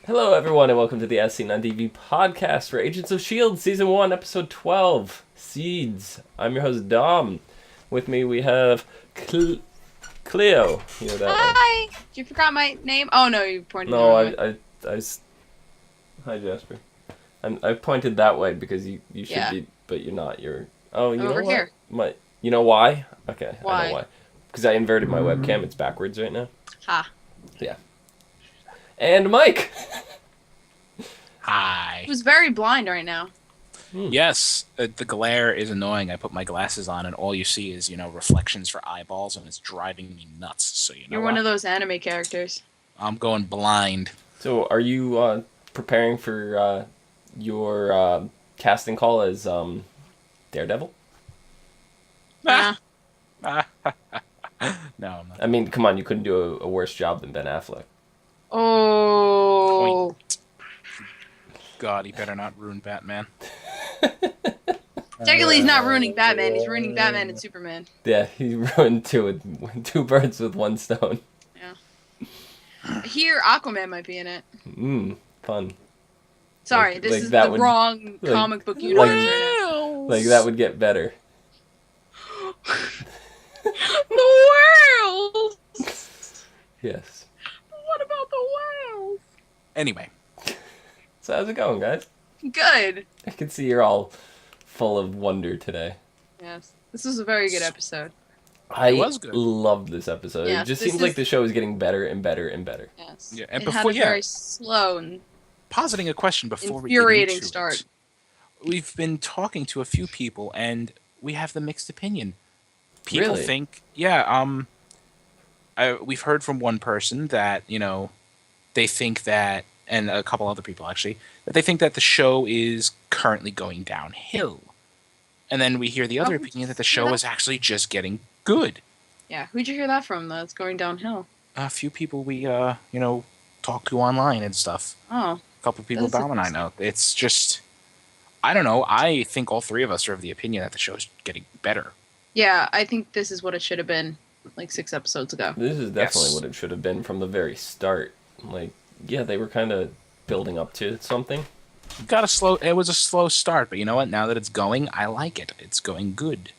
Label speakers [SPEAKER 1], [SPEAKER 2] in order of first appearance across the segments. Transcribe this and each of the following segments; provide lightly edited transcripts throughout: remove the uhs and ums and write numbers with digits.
[SPEAKER 1] Hello, everyone, and welcome to the As Seen on TV podcast for Agents of S.H.I.E.L.D. Season 1, Episode 12, Seeds. I'm your host, Dom. With me, we have Clio. You know that
[SPEAKER 2] Hi! You forgot my name? Oh, no, you pointed
[SPEAKER 1] No,
[SPEAKER 2] the
[SPEAKER 1] Hi, Jasper. I pointed that way because you should
[SPEAKER 2] Yeah.
[SPEAKER 1] be, but you're not. Oh, you
[SPEAKER 2] Over
[SPEAKER 1] know what?
[SPEAKER 2] here.
[SPEAKER 1] You know why? Okay, I
[SPEAKER 2] Why?
[SPEAKER 1] know why. Because I inverted my webcam. It's backwards right now.
[SPEAKER 2] Ha.
[SPEAKER 1] Yeah. And Mike.
[SPEAKER 3] Hi.
[SPEAKER 2] Who's very blind right now.
[SPEAKER 3] Yes, the glare is annoying. I put my glasses on, and all you see is, reflections for eyeballs, and it's driving me nuts. So
[SPEAKER 2] You're one of those anime characters.
[SPEAKER 3] I'm going blind.
[SPEAKER 1] So, are you preparing for your casting call as Daredevil?
[SPEAKER 2] Yeah.
[SPEAKER 3] No, I'm not.
[SPEAKER 1] I mean, come on, you couldn't do a worse job than Ben Affleck.
[SPEAKER 2] Oh.
[SPEAKER 3] Point. God, he better not ruin Batman.
[SPEAKER 2] Technically, he's not ruining Batman. He's ruining Batman and Superman.
[SPEAKER 1] Yeah, he ruined two birds with one stone.
[SPEAKER 2] Yeah. Here, Aquaman might be in it.
[SPEAKER 1] Fun.
[SPEAKER 2] Sorry, this is
[SPEAKER 1] that
[SPEAKER 2] the
[SPEAKER 1] would-
[SPEAKER 2] wrong comic book universe right now.
[SPEAKER 1] Like, that would get better.
[SPEAKER 2] The whales!
[SPEAKER 1] Yes.
[SPEAKER 2] What about the whales?
[SPEAKER 3] Anyway,
[SPEAKER 1] So how's it going, guys?
[SPEAKER 2] Good.
[SPEAKER 1] I can see you're all full of wonder today.
[SPEAKER 2] Yes. This was a very good episode.
[SPEAKER 1] I
[SPEAKER 3] was good.
[SPEAKER 1] loved this episode.
[SPEAKER 2] Yeah,
[SPEAKER 1] It just
[SPEAKER 2] this
[SPEAKER 1] seems like
[SPEAKER 2] is-
[SPEAKER 1] the show is getting better and better and better.
[SPEAKER 2] Yes.
[SPEAKER 3] Yeah, and
[SPEAKER 2] it
[SPEAKER 3] before-
[SPEAKER 2] had a
[SPEAKER 3] yeah.
[SPEAKER 2] very slow and
[SPEAKER 3] positing a question before we
[SPEAKER 2] infuriating
[SPEAKER 3] get into
[SPEAKER 2] start.
[SPEAKER 3] it. We've been talking to a few people, and we have the mixed opinion. People
[SPEAKER 1] Really?
[SPEAKER 3] think, we've heard from one person that, they think that, and a couple other people actually, that they think that the show is currently going downhill. And then we hear the other opinion that the show is actually just getting good.
[SPEAKER 2] Yeah, who'd you hear that from, though? It's going downhill.
[SPEAKER 3] A few people we, talk to online and stuff.
[SPEAKER 2] Oh.
[SPEAKER 3] A couple of people
[SPEAKER 2] That's
[SPEAKER 3] Dom and I know. It's just, I don't know. I think all three of us are of the opinion that the show is getting better.
[SPEAKER 2] Yeah, I think this is what it should have been, like 6 episodes ago.
[SPEAKER 1] This is definitely
[SPEAKER 3] Yes.
[SPEAKER 1] what it should have been from the very start. Like, yeah, they were kind of building up to something.
[SPEAKER 3] It was a slow start, but you know what? Now that it's going, I like it. It's going good.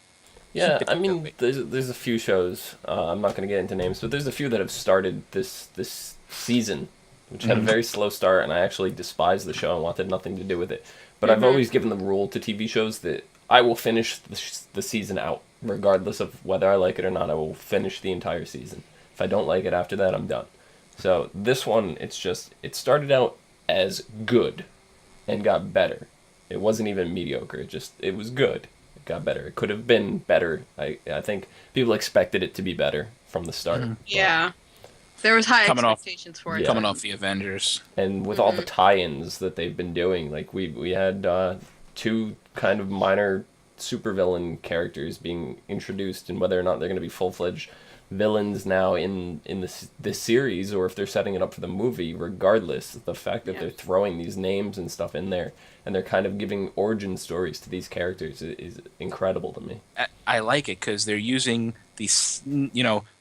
[SPEAKER 1] Yeah,
[SPEAKER 3] Keep it
[SPEAKER 1] I mean,
[SPEAKER 3] going.
[SPEAKER 1] there's a few shows. I'm not going to get into names, but there's a few that have started this season, which had a very slow start, and I actually despised the show and wanted nothing to do with it. But I've always given the rule to TV shows that I will finish the season out, regardless of whether I like it or not. I will finish the entire season. If I don't like it after that, I'm done. So this one, it started out as good and got better. It wasn't even mediocre. It was good. It got better. It could have been better. I think people expected it to be better from the start.
[SPEAKER 2] Yeah. There was high
[SPEAKER 3] Coming off-
[SPEAKER 2] expectations for it.
[SPEAKER 1] Yeah.
[SPEAKER 3] Coming off the Avengers.
[SPEAKER 1] And with all the tie-ins that they've been doing, like we had two kind of minor supervillain characters being introduced, and whether or not they're going to be full-fledged villains now in this series, or if they're setting it up for the movie, regardless, the fact that they're throwing these names and stuff in there, and they're kind of giving origin stories to these characters is incredible to me.
[SPEAKER 3] I like it because they're using these,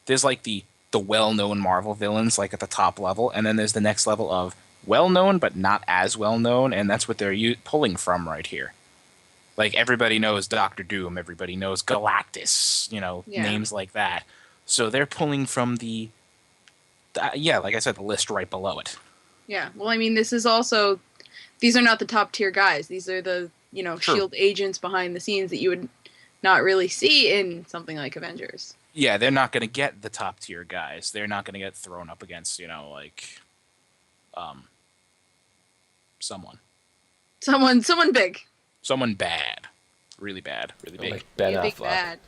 [SPEAKER 3] there's like the well-known Marvel villains like at the top level, and then there's the next level of well-known but not as well-known, and that's what they're pulling from right here. Like, everybody knows Doctor Doom, everybody knows Galactus, names like that. So they're pulling from like I said, the list right below it.
[SPEAKER 2] Yeah. Well, I mean, these are not the top tier guys. These are the,
[SPEAKER 3] True.
[SPEAKER 2] S.H.I.E.L.D. agents behind the scenes that you would not really see in something like Avengers.
[SPEAKER 3] Yeah, they're not going to get the top tier guys. They're not going to get thrown up against, someone.
[SPEAKER 2] Someone big.
[SPEAKER 3] Someone bad. Really bad. Really big.
[SPEAKER 1] Like Ben
[SPEAKER 2] Be a big
[SPEAKER 1] Affleck.
[SPEAKER 2] bad.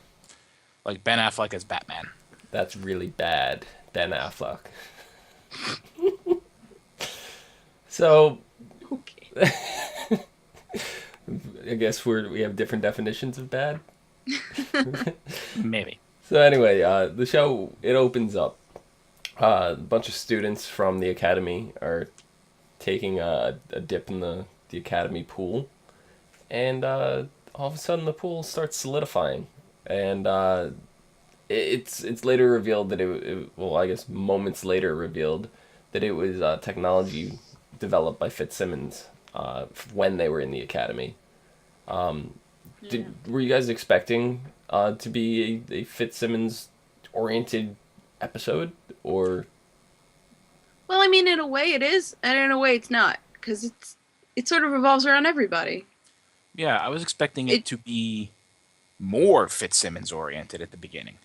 [SPEAKER 3] Like Ben Affleck as Batman.
[SPEAKER 1] That's really bad, Ben Affleck. So,
[SPEAKER 2] Okay.
[SPEAKER 1] I guess we have different definitions of bad.
[SPEAKER 3] Maybe.
[SPEAKER 1] So anyway, the show, it opens up. A bunch of students from the academy are taking a dip in the academy pool, and all of a sudden the pool starts solidifying, and it's later revealed that I guess moments later revealed that it was technology developed by Fitzsimmons when they were in the academy. Were you guys expecting to be a Fitzsimmons oriented episode, or?
[SPEAKER 2] Well, I mean, in a way it is, and in a way it's not, because it sort of revolves around everybody.
[SPEAKER 3] Yeah, I was expecting it to be more Fitzsimmons oriented at the beginning.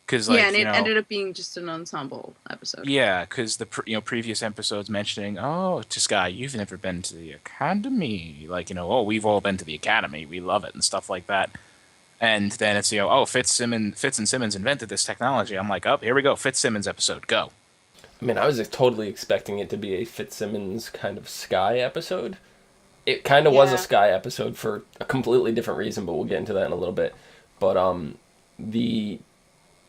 [SPEAKER 3] Cause, like,
[SPEAKER 2] yeah, and it ended up being just an ensemble episode.
[SPEAKER 3] Yeah, because the previous episodes mentioning, oh, to Skye, you've never been to the academy. Like, oh, we've all been to the academy. We love it and stuff like that. And then it's, oh, Fitz and Simmons invented this technology. I'm like, oh, here we go. Fitzsimmons episode, go.
[SPEAKER 1] I mean, I was totally expecting it to be a Fitzsimmons kind of Skye episode. It kind of was a Skye episode for a completely different reason, but we'll get into that in a little bit. But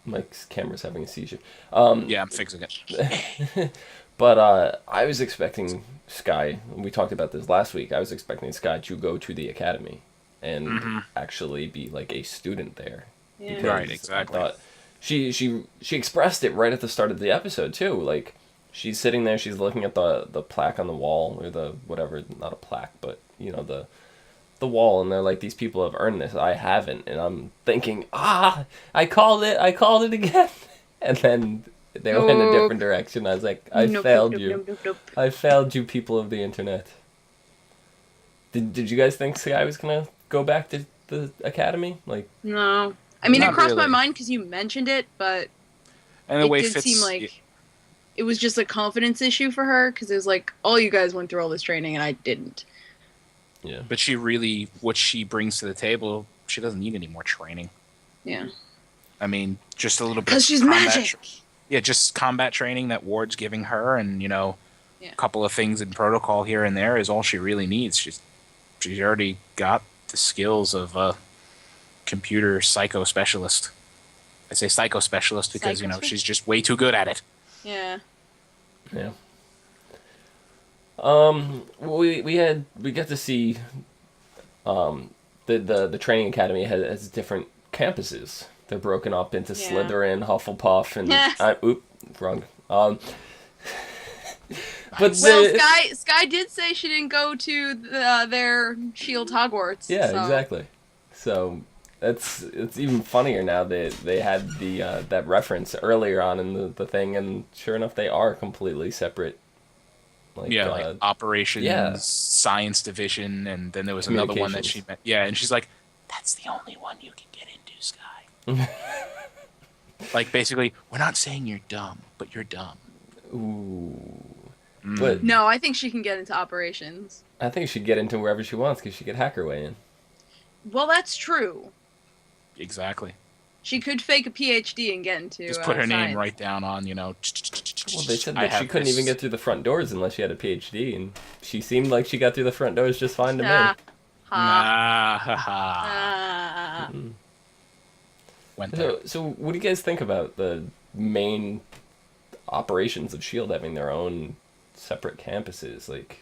[SPEAKER 1] Mike's camera's having a seizure.
[SPEAKER 3] Yeah, I'm fixing it.
[SPEAKER 1] But I was expecting Skye, we talked about this last week, I was expecting Skye to go to the academy and actually be like a student there.
[SPEAKER 2] Yeah.
[SPEAKER 3] Right, exactly.
[SPEAKER 1] I thought she expressed it right at the start of the episode too. Like, she's sitting there, she's looking at the plaque on the wall, or the whatever, not a plaque, but the wall, and they're like, these people have earned this, I haven't. And I'm thinking, I called it again. And then they went in a different direction. I was like, I failed you. I failed you, people of the internet. Did you guys think Skye was gonna go back to the academy? Like,
[SPEAKER 2] no. I mean, it
[SPEAKER 3] Not
[SPEAKER 2] crossed my
[SPEAKER 3] really.
[SPEAKER 2] mind because you mentioned it, but
[SPEAKER 3] And the
[SPEAKER 2] it
[SPEAKER 3] way
[SPEAKER 2] did
[SPEAKER 3] Fitz
[SPEAKER 2] seem like it was just a confidence issue for her, because it was like, all you guys went through all this training and I didn't.
[SPEAKER 1] yeah.
[SPEAKER 3] But what she brings to the table, she doesn't need any more training.
[SPEAKER 2] Yeah.
[SPEAKER 3] I mean, just a little bit.
[SPEAKER 2] Because she's magic.
[SPEAKER 3] Yeah, just combat training that Ward's giving her, and a
[SPEAKER 2] Yeah.
[SPEAKER 3] couple of things in protocol here and there is all she really needs. She's already got the skills of a computer psycho specialist. I say psycho specialist because she's just way too good at it.
[SPEAKER 2] Yeah.
[SPEAKER 1] Yeah. We got to see the training academy has different campuses. They're broken up into Slytherin, Hufflepuff, and wrong. But
[SPEAKER 2] Skye did say she didn't go to their Shield Hogwarts.
[SPEAKER 1] Yeah,
[SPEAKER 2] so.
[SPEAKER 1] exactly. So it's even funnier now that they had the that reference earlier on in the thing, and sure enough, they are completely separate. Like,
[SPEAKER 3] Like operations, science division, and then there was another one that she met. Yeah, and she's like, "That's the only one you can get into, Skye." Like, basically, we're not saying you're dumb, but you're dumb.
[SPEAKER 1] Ooh.
[SPEAKER 3] Mm.
[SPEAKER 1] But
[SPEAKER 2] No, I think she can get into operations.
[SPEAKER 1] I think she could get into wherever she wants because she could hack her way in.
[SPEAKER 2] Well, that's true.
[SPEAKER 3] Exactly.
[SPEAKER 2] She could fake a PhD and get into
[SPEAKER 3] Just put her name
[SPEAKER 2] science.
[SPEAKER 3] right down on,
[SPEAKER 1] Well, they said that she couldn't even get through the front doors unless she had a PhD, and she seemed like she got through the front doors just fine to me.
[SPEAKER 2] Ha.
[SPEAKER 3] Nah, ha ha.
[SPEAKER 1] Mm.
[SPEAKER 3] Went there.
[SPEAKER 1] So what do you guys think about the main operations of S.H.I.E.L.D. having their own separate campuses? Like,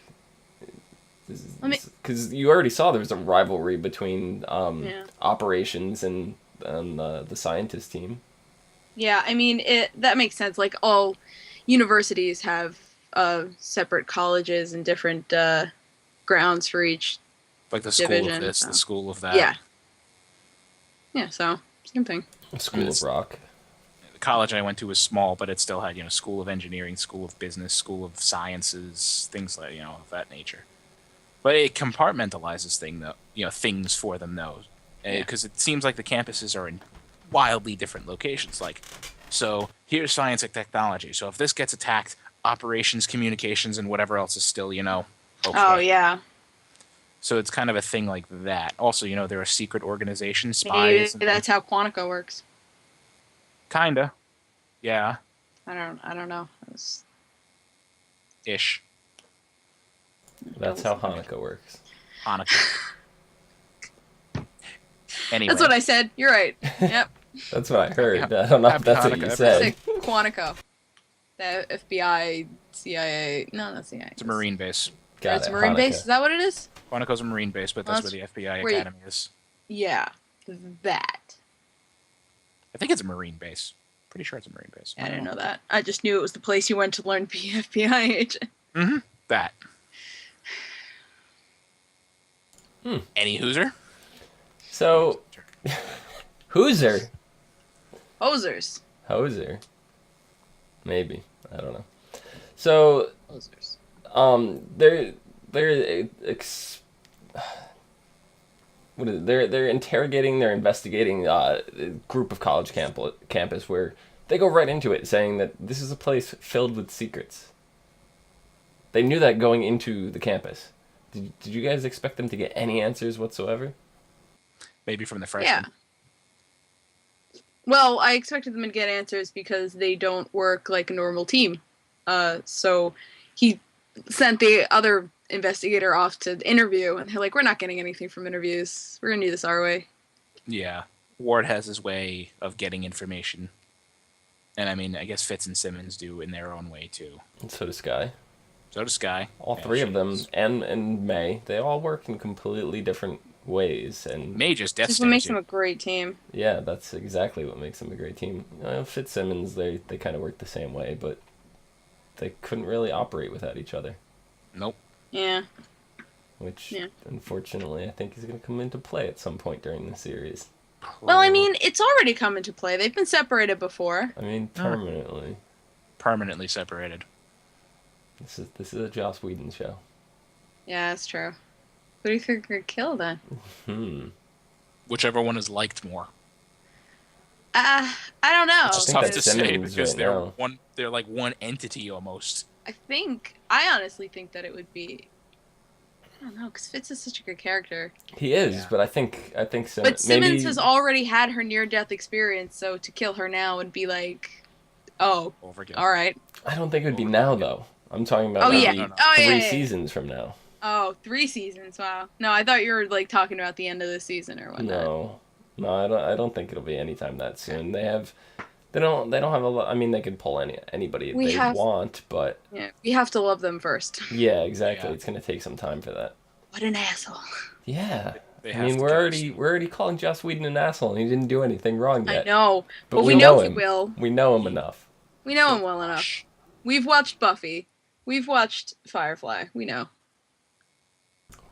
[SPEAKER 1] because you already saw there was a rivalry between operations and the scientist team.
[SPEAKER 2] Yeah, I mean, that makes sense. Like, all universities have separate colleges and different grounds for each
[SPEAKER 3] Like the school
[SPEAKER 2] division,
[SPEAKER 3] of this,
[SPEAKER 2] so.
[SPEAKER 3] the school of that.
[SPEAKER 2] Yeah. Yeah, so, same thing.
[SPEAKER 1] School of Rock.
[SPEAKER 3] The college I went to was small, but it still had, School of Engineering, School of Business, School of Sciences, things like, of that nature. But it compartmentalizes things for them, though. Because it seems like the campuses are in wildly different locations. Like, so here's science and technology. So if this gets attacked, operations, communications, and whatever else is still, okay.
[SPEAKER 2] Oh, yeah.
[SPEAKER 3] So it's kind of a thing like that. Also, there are secret organizations, spies.
[SPEAKER 2] Maybe that's how Quantico works.
[SPEAKER 3] Kinda. Yeah.
[SPEAKER 2] I don't know.
[SPEAKER 3] Ish.
[SPEAKER 1] That's how Hanukkah works.
[SPEAKER 3] Hanukkah. Anyway.
[SPEAKER 2] That's what I said. You're right. Yep.
[SPEAKER 1] That's what I heard. I don't know if that's what you said.
[SPEAKER 2] Quantico. The FBI, CIA. No, that's CIA.
[SPEAKER 3] It's a Marine base.
[SPEAKER 2] It's a Marine base? Is that what it is?
[SPEAKER 3] Quantico's a Marine base, but that's where the FBI Academy is.
[SPEAKER 2] Yeah. That.
[SPEAKER 3] I think it's a Marine base. Pretty sure it's a Marine base.
[SPEAKER 2] I didn't know that. I just knew it was the place you went to learn to be FBI agent.
[SPEAKER 3] Mm-hmm. That. Any Hooser?
[SPEAKER 1] So, Hooser?
[SPEAKER 2] Hosers.
[SPEAKER 1] Hoser? Maybe. I don't know. So,
[SPEAKER 2] Hosers.
[SPEAKER 1] They're interrogating, they're investigating a group of college campus where they go right into it, saying that this is a place filled with secrets. They knew that going into the campus. Did you guys expect them to get any answers whatsoever?
[SPEAKER 3] Maybe from the freshmen.
[SPEAKER 2] Yeah. Well, I expected them to get answers because they don't work like a normal team. So he sent the other investigator off to interview, and they're like, we're not getting anything from interviews. We're going to do this our way.
[SPEAKER 3] Yeah. Ward has his way of getting information. And I mean, I guess Fitz and Simmons do in their own way, too.
[SPEAKER 1] And so does Skye.
[SPEAKER 3] So does Skye.
[SPEAKER 1] All three of them, and May, they all work in completely different ways. And
[SPEAKER 3] May just
[SPEAKER 2] This is what makes them a great team.
[SPEAKER 1] yeah, that's exactly what makes them a great team. Fitzsimmons, they kind of work the same way, but they couldn't really operate without each other.
[SPEAKER 3] Nope.
[SPEAKER 2] Yeah.
[SPEAKER 1] Which, unfortunately, I think is going to come into play at some point during the series.
[SPEAKER 2] Well, I mean, it's already come into play. They've been separated before.
[SPEAKER 1] I mean, permanently.
[SPEAKER 3] Permanently separated.
[SPEAKER 1] This is a Joss Whedon show.
[SPEAKER 2] Yeah, that's true. Who do you think could kill then?
[SPEAKER 3] Whichever one is liked more.
[SPEAKER 2] I don't know.
[SPEAKER 3] It's
[SPEAKER 1] think
[SPEAKER 3] tough to
[SPEAKER 1] that's
[SPEAKER 3] say
[SPEAKER 1] Simmons
[SPEAKER 3] because
[SPEAKER 1] right
[SPEAKER 3] they're
[SPEAKER 1] now.
[SPEAKER 3] they're like one entity almost.
[SPEAKER 2] I honestly think that it would be. I don't know, because Fitz is such a good character.
[SPEAKER 1] He is,
[SPEAKER 3] Yeah.
[SPEAKER 1] but I think Simmons.
[SPEAKER 2] But Simmons
[SPEAKER 1] maybe,
[SPEAKER 2] has already had her near-death experience, so to kill her now would be like, oh,
[SPEAKER 3] Overkill.
[SPEAKER 2] all right.
[SPEAKER 1] I don't think it would be now though. I'm talking about
[SPEAKER 2] Oh, yeah.
[SPEAKER 1] maybe
[SPEAKER 2] Oh, yeah,
[SPEAKER 1] three
[SPEAKER 2] yeah.
[SPEAKER 1] seasons from now.
[SPEAKER 2] Oh, 3 seasons. Wow. No, I thought you were like talking about the end of the season or whatnot.
[SPEAKER 1] No, I don't think it'll be anytime that soon. They don't have a lot. I mean, they could pull anybody if they want, but
[SPEAKER 2] Yeah, we have to love them first.
[SPEAKER 1] yeah, exactly.
[SPEAKER 3] Yeah.
[SPEAKER 1] It's gonna take some time for that.
[SPEAKER 2] What an asshole.
[SPEAKER 1] Yeah.
[SPEAKER 3] They
[SPEAKER 1] I
[SPEAKER 3] have
[SPEAKER 1] mean,
[SPEAKER 3] to
[SPEAKER 1] we're
[SPEAKER 3] keep us-
[SPEAKER 1] already calling Joss Whedon an asshole, and he didn't do anything wrong yet.
[SPEAKER 2] I know,
[SPEAKER 1] but
[SPEAKER 2] we know he
[SPEAKER 1] him.
[SPEAKER 2] will.
[SPEAKER 1] We know him enough.
[SPEAKER 2] We know him well enough. We've watched Buffy. We've watched Firefly. We know.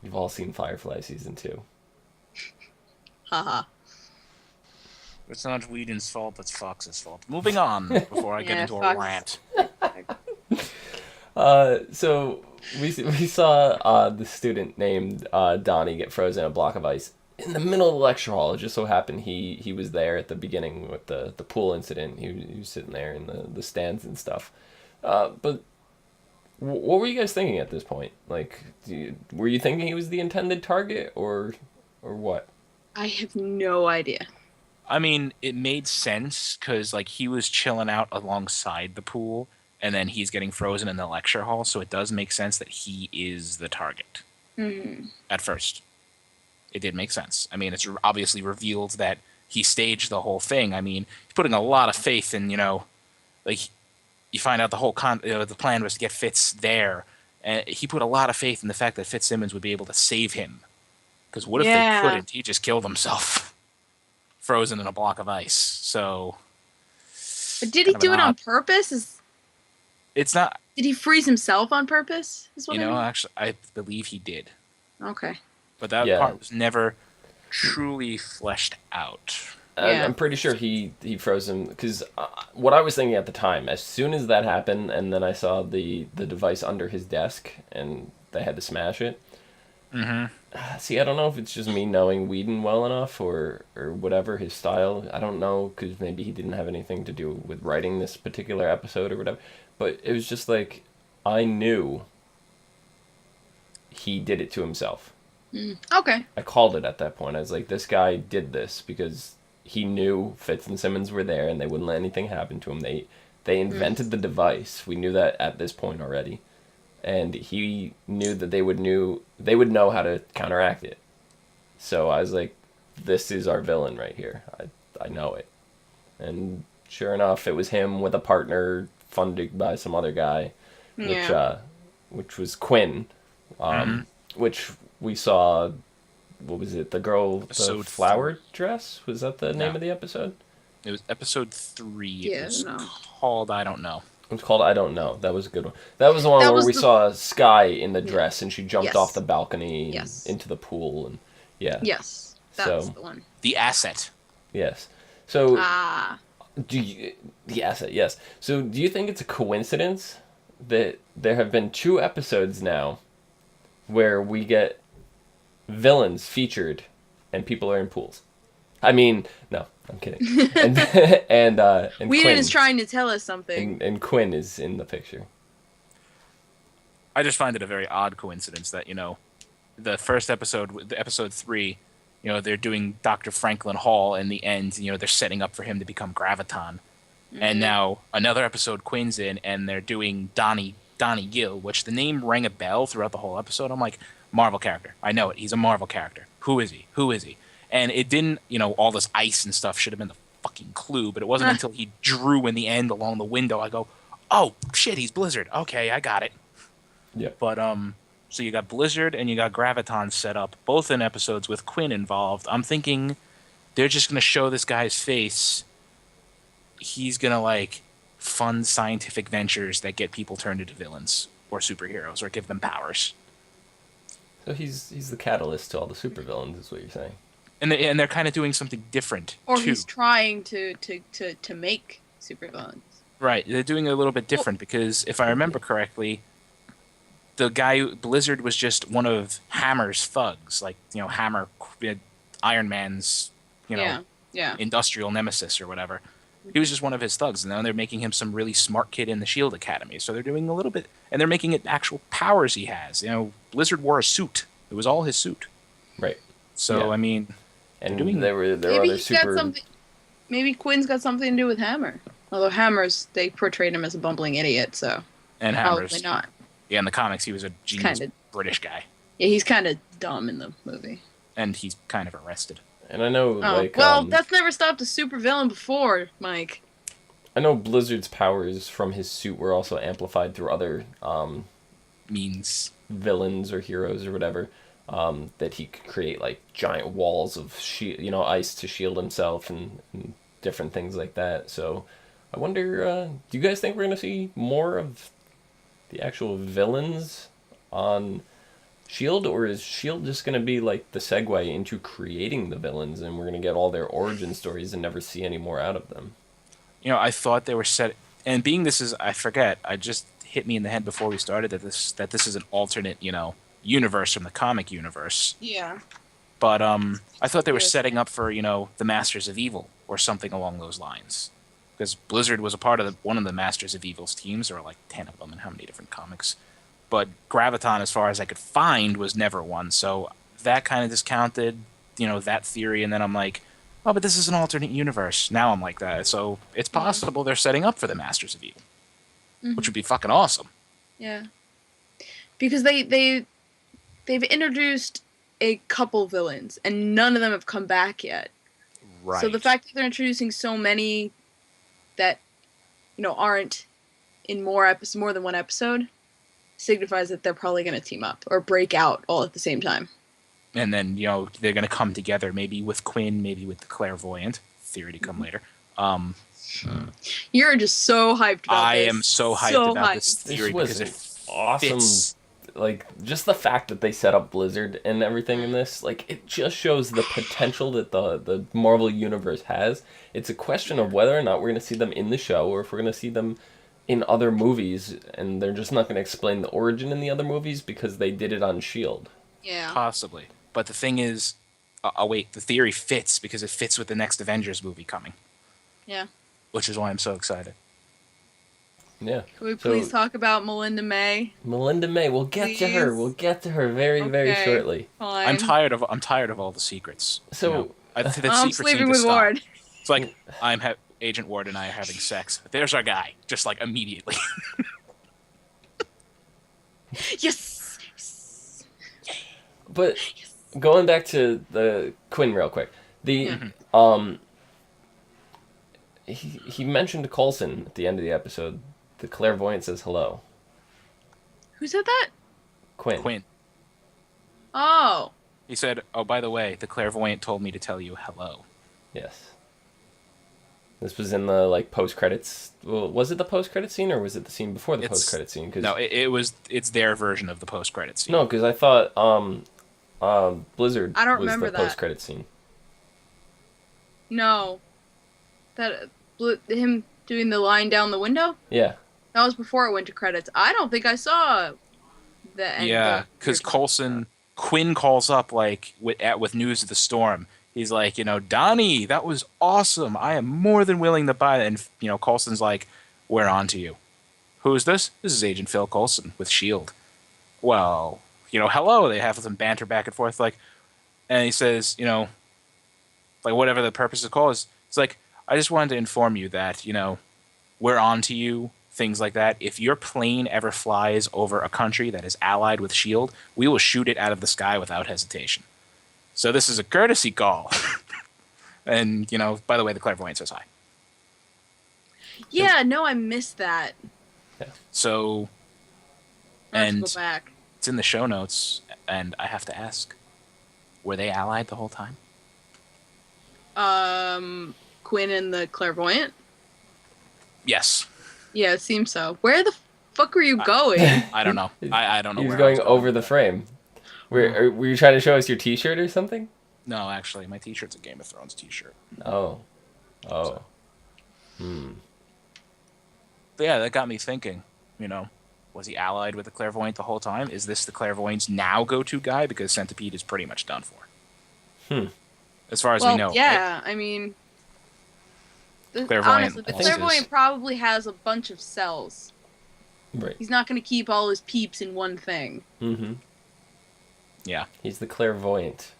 [SPEAKER 1] We've all seen Firefly season 2.
[SPEAKER 2] Haha.
[SPEAKER 3] It's not Whedon's fault, it's Fox's fault. Moving on before I get
[SPEAKER 2] Yeah,
[SPEAKER 3] into
[SPEAKER 2] Fox.
[SPEAKER 3] a rant.
[SPEAKER 1] So we saw the student named Donnie get frozen in a block of ice in the middle of the lecture hall. It just so happened he was there at the beginning with the pool incident. He was sitting there in the stands and stuff. But what were you guys thinking at this point? Like, were you thinking he was the intended target or what?
[SPEAKER 2] I have no idea.
[SPEAKER 3] I mean, it made sense because like he was chilling out alongside the pool, and then he's getting frozen in the lecture hall, so it does make sense that he is the target. At first, it did make sense. I mean, it's obviously revealed that he staged the whole thing. I mean, he's putting a lot of faith in, like you find out the whole the plan was to get Fitz there, and he put a lot of faith in the fact that Fitzsimmons would be able to save him. Because what if they couldn't? He just killed himself, frozen in a block of ice. So,
[SPEAKER 2] But did he do it on purpose?
[SPEAKER 3] It's not.
[SPEAKER 2] Did he freeze himself on purpose? Is what I mean?
[SPEAKER 3] Actually, I believe he did.
[SPEAKER 2] Okay.
[SPEAKER 3] But that part was never truly fleshed out.
[SPEAKER 2] Yeah.
[SPEAKER 1] I'm pretty sure he froze him because what I was thinking at the time, as soon as that happened, and then I saw the device under his desk, and they had to smash it. See, I don't know if it's just me knowing Whedon well enough or whatever, his style. I don't know, because maybe he didn't have anything to do with writing this particular episode or whatever. But it was just like, I knew he did it to himself.
[SPEAKER 2] Okay.
[SPEAKER 1] I called it at that point. I was like, this guy did this because he knew Fitz and Simmons were there and they wouldn't let anything happen to him. They invented the device. We knew that at this point already. And he knew that they would know how to counteract it. So I was like, this is our villain right here. I know it. And sure enough, it was him with a partner funded by some other guy, which was Quinn, which we saw. What was it? The girl, the flower dress? Was that the name of the episode?
[SPEAKER 3] It was episode 3.
[SPEAKER 2] Yeah,
[SPEAKER 3] It was
[SPEAKER 2] no.
[SPEAKER 3] called I don't know.
[SPEAKER 1] It's called I Don't Know. That was a good one. That was the one
[SPEAKER 2] That
[SPEAKER 1] where
[SPEAKER 2] was
[SPEAKER 1] we
[SPEAKER 2] the-
[SPEAKER 1] saw Skye in the dress and she jumped
[SPEAKER 2] Yes.
[SPEAKER 1] off the balcony and
[SPEAKER 2] Yes.
[SPEAKER 1] into the pool and yeah.
[SPEAKER 2] Yes, that's
[SPEAKER 1] So
[SPEAKER 2] the one.
[SPEAKER 3] The asset.
[SPEAKER 1] yes. So
[SPEAKER 2] Ah,
[SPEAKER 1] do you, the asset, yes. So do you think it's a coincidence that there have been 2 episodes now where we get villains featured and people are in pools? I mean, no, I'm kidding. And and
[SPEAKER 2] Whedon
[SPEAKER 1] Quinn
[SPEAKER 2] is trying to tell us something.
[SPEAKER 1] and Quinn is in the picture.
[SPEAKER 3] I just find it a very odd coincidence that, the first episode, the episode 3, they're doing Dr. Franklin Hall in the end, they're setting up for him to become Graviton. And now another episode Quinn's in and they're doing Donnie Gill, which the name rang a bell throughout the whole episode. I'm like, Marvel character. I know it. He's a Marvel character. Who is he? Who is he? And it didn't, all this ice and stuff should have been the fucking clue, but it wasn't until he drew in the end along the window I go, oh shit, he's Blizzard. Okay, I got it.
[SPEAKER 1] Yeah.
[SPEAKER 3] But so you got Blizzard and you got Graviton set up, both in episodes with Quinn involved. I'm thinking they're just gonna show this guy's face. He's gonna fund scientific ventures that get people turned into villains or superheroes or give them powers.
[SPEAKER 1] So he's the catalyst to all the supervillains, is what you're saying.
[SPEAKER 3] And they're kind of doing something different
[SPEAKER 2] Or
[SPEAKER 3] too.
[SPEAKER 2] he's trying to make supervillains.
[SPEAKER 3] Right, they're doing it a little bit different because if I remember correctly, the guy Blizzard was just one of Hammer's thugs, Hammer, Iron Man's,
[SPEAKER 2] Yeah.
[SPEAKER 3] industrial nemesis or whatever. He was just one of his thugs, and now they're making him some really smart kid in the S.H.I.E.L.D. Academy. So they're doing a little bit, and they're making it actual powers he has. Blizzard wore a suit; it was all his suit.
[SPEAKER 1] Right.
[SPEAKER 3] So
[SPEAKER 1] Yeah.
[SPEAKER 3] I mean,
[SPEAKER 1] And
[SPEAKER 3] doing-
[SPEAKER 1] there were
[SPEAKER 2] Maybe
[SPEAKER 1] other
[SPEAKER 2] he's got
[SPEAKER 1] super.
[SPEAKER 2] something. Maybe Quinn's got something to do with Hammer. Although they portrayed him as a bumbling idiot, so
[SPEAKER 3] and
[SPEAKER 2] probably
[SPEAKER 3] Hammer's
[SPEAKER 2] not.
[SPEAKER 3] yeah, in the comics he was a genius
[SPEAKER 2] Kinda.
[SPEAKER 3] British guy,
[SPEAKER 2] Yeah, he's kind of dumb in the movie.
[SPEAKER 3] and he's kind of arrested.
[SPEAKER 1] And I know
[SPEAKER 2] Oh, that's never stopped a supervillain before, Mike.
[SPEAKER 1] I know Blizzard's powers from his suit were also amplified through other
[SPEAKER 3] Means
[SPEAKER 1] villains or heroes or whatever. That he could create giant walls of ice to shield himself and different things like that. So I wonder, do you guys think we're gonna see more of the actual villains on S.H.I.E.L.D., or is S.H.I.E.L.D. just gonna be the segue into creating the villains, and we're gonna get all their origin stories and never see any more out of them?
[SPEAKER 3] I thought they were set, and being this is I forget, I just hit me in the head before we started that this is an alternate universe from the comic universe.
[SPEAKER 2] Yeah.
[SPEAKER 3] But I thought they were
[SPEAKER 2] Yes.
[SPEAKER 3] setting up for the Masters of Evil or something along those lines, because Blizzard was a part of one of the Masters of Evil's teams. There were 10 of them in how many different comics. But Graviton, as far as I could find, was never one. So that kind of discounted that theory. And then I'm like, oh, but this is an alternate universe. Now I'm like that. So it's possible they're setting up for the Masters of Evil, which would be fucking awesome.
[SPEAKER 2] Yeah. Because they've introduced a couple villains and none of them have come back yet.
[SPEAKER 3] Right.
[SPEAKER 2] So the fact that they're introducing so many that aren't in more than one episode signifies that they're probably going to team up or break out all at the same time.
[SPEAKER 3] And then they're going to come together, maybe with Quinn, maybe with the Clairvoyant theory to come later.
[SPEAKER 2] You're just so hyped about
[SPEAKER 3] I
[SPEAKER 2] this.
[SPEAKER 3] am so hyped about this
[SPEAKER 1] This
[SPEAKER 3] theory
[SPEAKER 1] was
[SPEAKER 3] because
[SPEAKER 1] an
[SPEAKER 3] it
[SPEAKER 1] awesome.
[SPEAKER 3] fits.
[SPEAKER 1] Just the fact that they set up Blizzard and everything in this, it just shows the potential that the Marvel Universe has. It's a question of whether or not we're going to see them in the show or if we're going to see them in other movies, and they're just not going to explain the origin in the other movies because they did it on S.H.I.E.L.D.
[SPEAKER 2] Yeah.
[SPEAKER 3] Possibly. But the thing is, wait, the theory fits because it fits with the next Avengers movie coming,
[SPEAKER 2] Yeah.
[SPEAKER 3] which is why I'm so excited.
[SPEAKER 1] Yeah.
[SPEAKER 2] Can we please talk about Melinda May?
[SPEAKER 1] Melinda May, we'll get to her.
[SPEAKER 2] Please?
[SPEAKER 1] We'll get to her very, very
[SPEAKER 2] Okay.
[SPEAKER 1] shortly.
[SPEAKER 2] Fine.
[SPEAKER 3] I'm tired of all the secrets.
[SPEAKER 1] So-
[SPEAKER 3] the
[SPEAKER 2] I'm
[SPEAKER 3] secrets
[SPEAKER 2] sleeping
[SPEAKER 3] need to
[SPEAKER 2] with
[SPEAKER 3] stop.
[SPEAKER 2] Ward.
[SPEAKER 3] It's like Agent Ward and I are having sex. There's our guy, just immediately.
[SPEAKER 2] Yes.
[SPEAKER 1] But going back to the Quinn real quick, he mentioned Coulson at the end of the episode. The Clairvoyant says hello.
[SPEAKER 2] Who said that?
[SPEAKER 3] Quinn.
[SPEAKER 2] Oh.
[SPEAKER 3] He said, "Oh, by the way, the Clairvoyant told me to tell you hello."
[SPEAKER 1] Yes. This was in the like post credits. Well, was it the post credit scene or was it the scene before the post credit scene?
[SPEAKER 3] No, it was. It's their version of the post credit scene.
[SPEAKER 1] No, because I thought Blizzard
[SPEAKER 2] I don't
[SPEAKER 1] was
[SPEAKER 2] remember
[SPEAKER 1] the
[SPEAKER 2] that.
[SPEAKER 1] post credit scene.
[SPEAKER 2] No, that him doing the line down the window.
[SPEAKER 1] Yeah.
[SPEAKER 2] That was before it went to credits. I don't think I saw the end.
[SPEAKER 3] Yeah, because Quinn calls up like with news of the storm. He's like, Donnie, that was awesome. I am more than willing to buy it. And Coulson's like, we're on to you. Who is this? This is Agent Phil Coulson with S.H.I.E.L.D. Well, hello. They have some banter back and forth, and he says, whatever the purpose of the call is. It's like, I just wanted to inform you that, we're on to you. Things like that. If your plane ever flies over a country that is allied with S.H.I.E.L.D., we will shoot it out of the sky without hesitation. So this is a courtesy call. And, by the way, the Clairvoyant says hi.
[SPEAKER 2] Yeah, no, I missed that.
[SPEAKER 1] Yeah.
[SPEAKER 3] So,
[SPEAKER 2] I have to
[SPEAKER 3] and
[SPEAKER 2] go back.
[SPEAKER 3] it's in the show notes, and I have to ask, were they allied the whole time?
[SPEAKER 2] Quinn and the Clairvoyant?
[SPEAKER 3] Yes.
[SPEAKER 2] Yeah, it seems so. Where the fuck were you going?
[SPEAKER 3] I don't know. I don't know.
[SPEAKER 1] He was
[SPEAKER 3] where
[SPEAKER 1] going
[SPEAKER 3] I was
[SPEAKER 1] over the frame. Were you trying to show us your T-shirt or something?
[SPEAKER 3] No, actually, my T-shirt's a Game of Thrones T-shirt.
[SPEAKER 1] Oh.
[SPEAKER 3] But yeah, that got me thinking. Was he allied with the Clairvoyant the whole time? Is this the Clairvoyant's now go-to guy? Because Centipede is pretty much done for. As far as we know.
[SPEAKER 2] Yeah,
[SPEAKER 3] right?
[SPEAKER 2] I mean,
[SPEAKER 3] Clairvoyant,
[SPEAKER 2] honestly, the
[SPEAKER 3] I think
[SPEAKER 2] Clairvoyant probably has a bunch of cells.
[SPEAKER 1] Right.
[SPEAKER 2] He's not going to keep all his peeps in one thing.
[SPEAKER 1] Mm-hmm.
[SPEAKER 3] Yeah.
[SPEAKER 1] He's the Clairvoyant.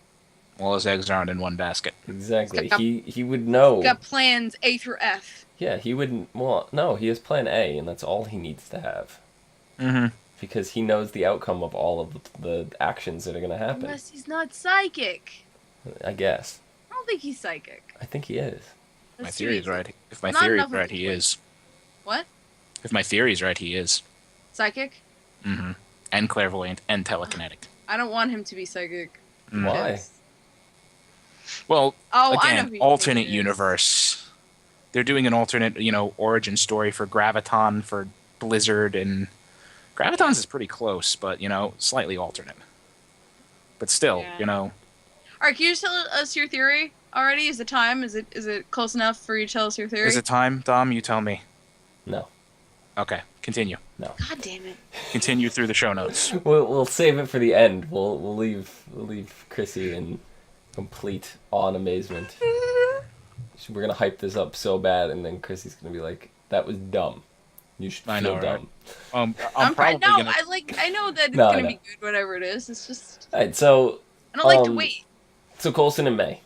[SPEAKER 3] All his eggs aren't in one basket.
[SPEAKER 1] Exactly. He would know.
[SPEAKER 2] He's got plans A through F.
[SPEAKER 1] Yeah, he wouldn't. Well, no, he has Plan A, and that's all he needs to have.
[SPEAKER 3] Mm-hmm.
[SPEAKER 1] Because he knows the outcome of all of the actions that are going to happen.
[SPEAKER 2] Unless he's not psychic.
[SPEAKER 1] I guess.
[SPEAKER 2] I don't think he's psychic.
[SPEAKER 1] I think he is.
[SPEAKER 3] My theory is right. If my
[SPEAKER 2] Not
[SPEAKER 3] theory is
[SPEAKER 2] enough of
[SPEAKER 3] right,
[SPEAKER 2] a
[SPEAKER 3] he
[SPEAKER 2] twin.
[SPEAKER 3] is.
[SPEAKER 2] What?
[SPEAKER 3] If my theory is right, he is.
[SPEAKER 2] Psychic?
[SPEAKER 3] Mm-hmm. And clairvoyant and telekinetic.
[SPEAKER 2] I don't want him to be psychic.
[SPEAKER 1] Why?
[SPEAKER 2] because-
[SPEAKER 3] Well,
[SPEAKER 2] Oh, I know
[SPEAKER 3] again,
[SPEAKER 2] who you
[SPEAKER 3] alternate
[SPEAKER 2] think it is.
[SPEAKER 3] universe. They're doing an alternate, origin story for Graviton, for Blizzard, and Graviton's is pretty close, but, slightly alternate. But still,
[SPEAKER 2] Yeah. All right, can you just tell us your theory already? Is it time? Is it close enough for you to tell us your theory?
[SPEAKER 3] Is it time, Dom? You tell me.
[SPEAKER 1] No.
[SPEAKER 3] Okay, continue.
[SPEAKER 1] No.
[SPEAKER 2] God damn it.
[SPEAKER 3] Continue through the show notes.
[SPEAKER 1] We'll save it for the end. We'll leave Chrissy in complete awe and amazement. We're gonna hype this up so bad, and then Chrissy's gonna be like, "That was dumb. You should feel
[SPEAKER 3] I know,
[SPEAKER 1] dumb."
[SPEAKER 3] right?
[SPEAKER 2] I'm
[SPEAKER 3] probably
[SPEAKER 2] no,
[SPEAKER 3] gonna.
[SPEAKER 2] I know that it's
[SPEAKER 1] No,
[SPEAKER 2] gonna
[SPEAKER 1] no.
[SPEAKER 2] be good, whatever it is. It's just
[SPEAKER 1] All right, so
[SPEAKER 2] I don't like to wait.
[SPEAKER 1] So Coulson and May.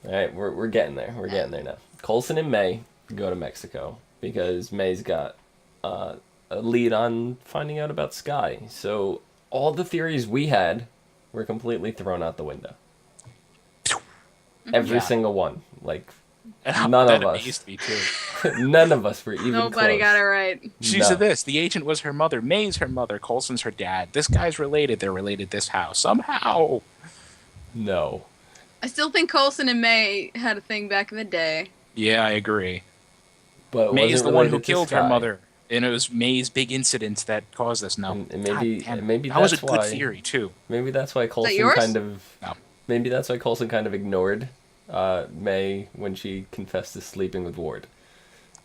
[SPEAKER 1] All right, we're getting there. We're getting there now. Coulson and May go to Mexico because May's got a lead on finding out about Skye. So all the theories we had were completely thrown out the window. Every
[SPEAKER 3] Yeah.
[SPEAKER 1] single one. Like,
[SPEAKER 3] That
[SPEAKER 1] none of us.
[SPEAKER 3] amazed me too.
[SPEAKER 1] none of us were even
[SPEAKER 2] Nobody
[SPEAKER 1] close.
[SPEAKER 2] got it right.
[SPEAKER 3] She
[SPEAKER 1] No.
[SPEAKER 3] said this: the agent was her mother, May's her mother, Coulson's her dad. This guy's related. They're related this how somehow.
[SPEAKER 1] No.
[SPEAKER 2] I still think Coulson and May had a thing back in the day.
[SPEAKER 3] Yeah, I agree.
[SPEAKER 1] But it
[SPEAKER 3] May's
[SPEAKER 1] wasn't
[SPEAKER 3] the one who
[SPEAKER 1] related to
[SPEAKER 3] killed her
[SPEAKER 1] Skye.
[SPEAKER 3] mand it was May's big incident that caused this. No,
[SPEAKER 1] And maybe-
[SPEAKER 3] God damn it.
[SPEAKER 1] and maybe
[SPEAKER 3] that was a
[SPEAKER 1] that's
[SPEAKER 3] good
[SPEAKER 1] why-
[SPEAKER 3] theory too.
[SPEAKER 1] Maybe that's why Coulson
[SPEAKER 2] yours?
[SPEAKER 1] kind of.
[SPEAKER 3] No.
[SPEAKER 1] Maybe that's why Coulson kind of ignored May when she confessed to sleeping with Ward.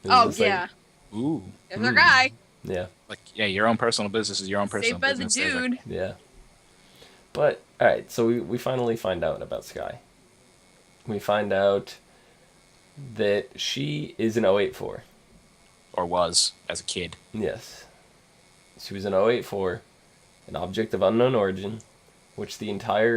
[SPEAKER 1] It was
[SPEAKER 2] Oh
[SPEAKER 1] just like,
[SPEAKER 2] yeah,
[SPEAKER 3] Ooh,
[SPEAKER 2] there's our guy.
[SPEAKER 1] yeah,
[SPEAKER 3] your own personal business is your own personal
[SPEAKER 2] Saved by the
[SPEAKER 3] business. There's a-
[SPEAKER 2] dude.
[SPEAKER 1] yeah. But all right, so we finally find out about Skye. We find out that she is an 084.
[SPEAKER 3] or was as a kid.
[SPEAKER 1] Yes. She was an 084, an object of unknown origin, which the entire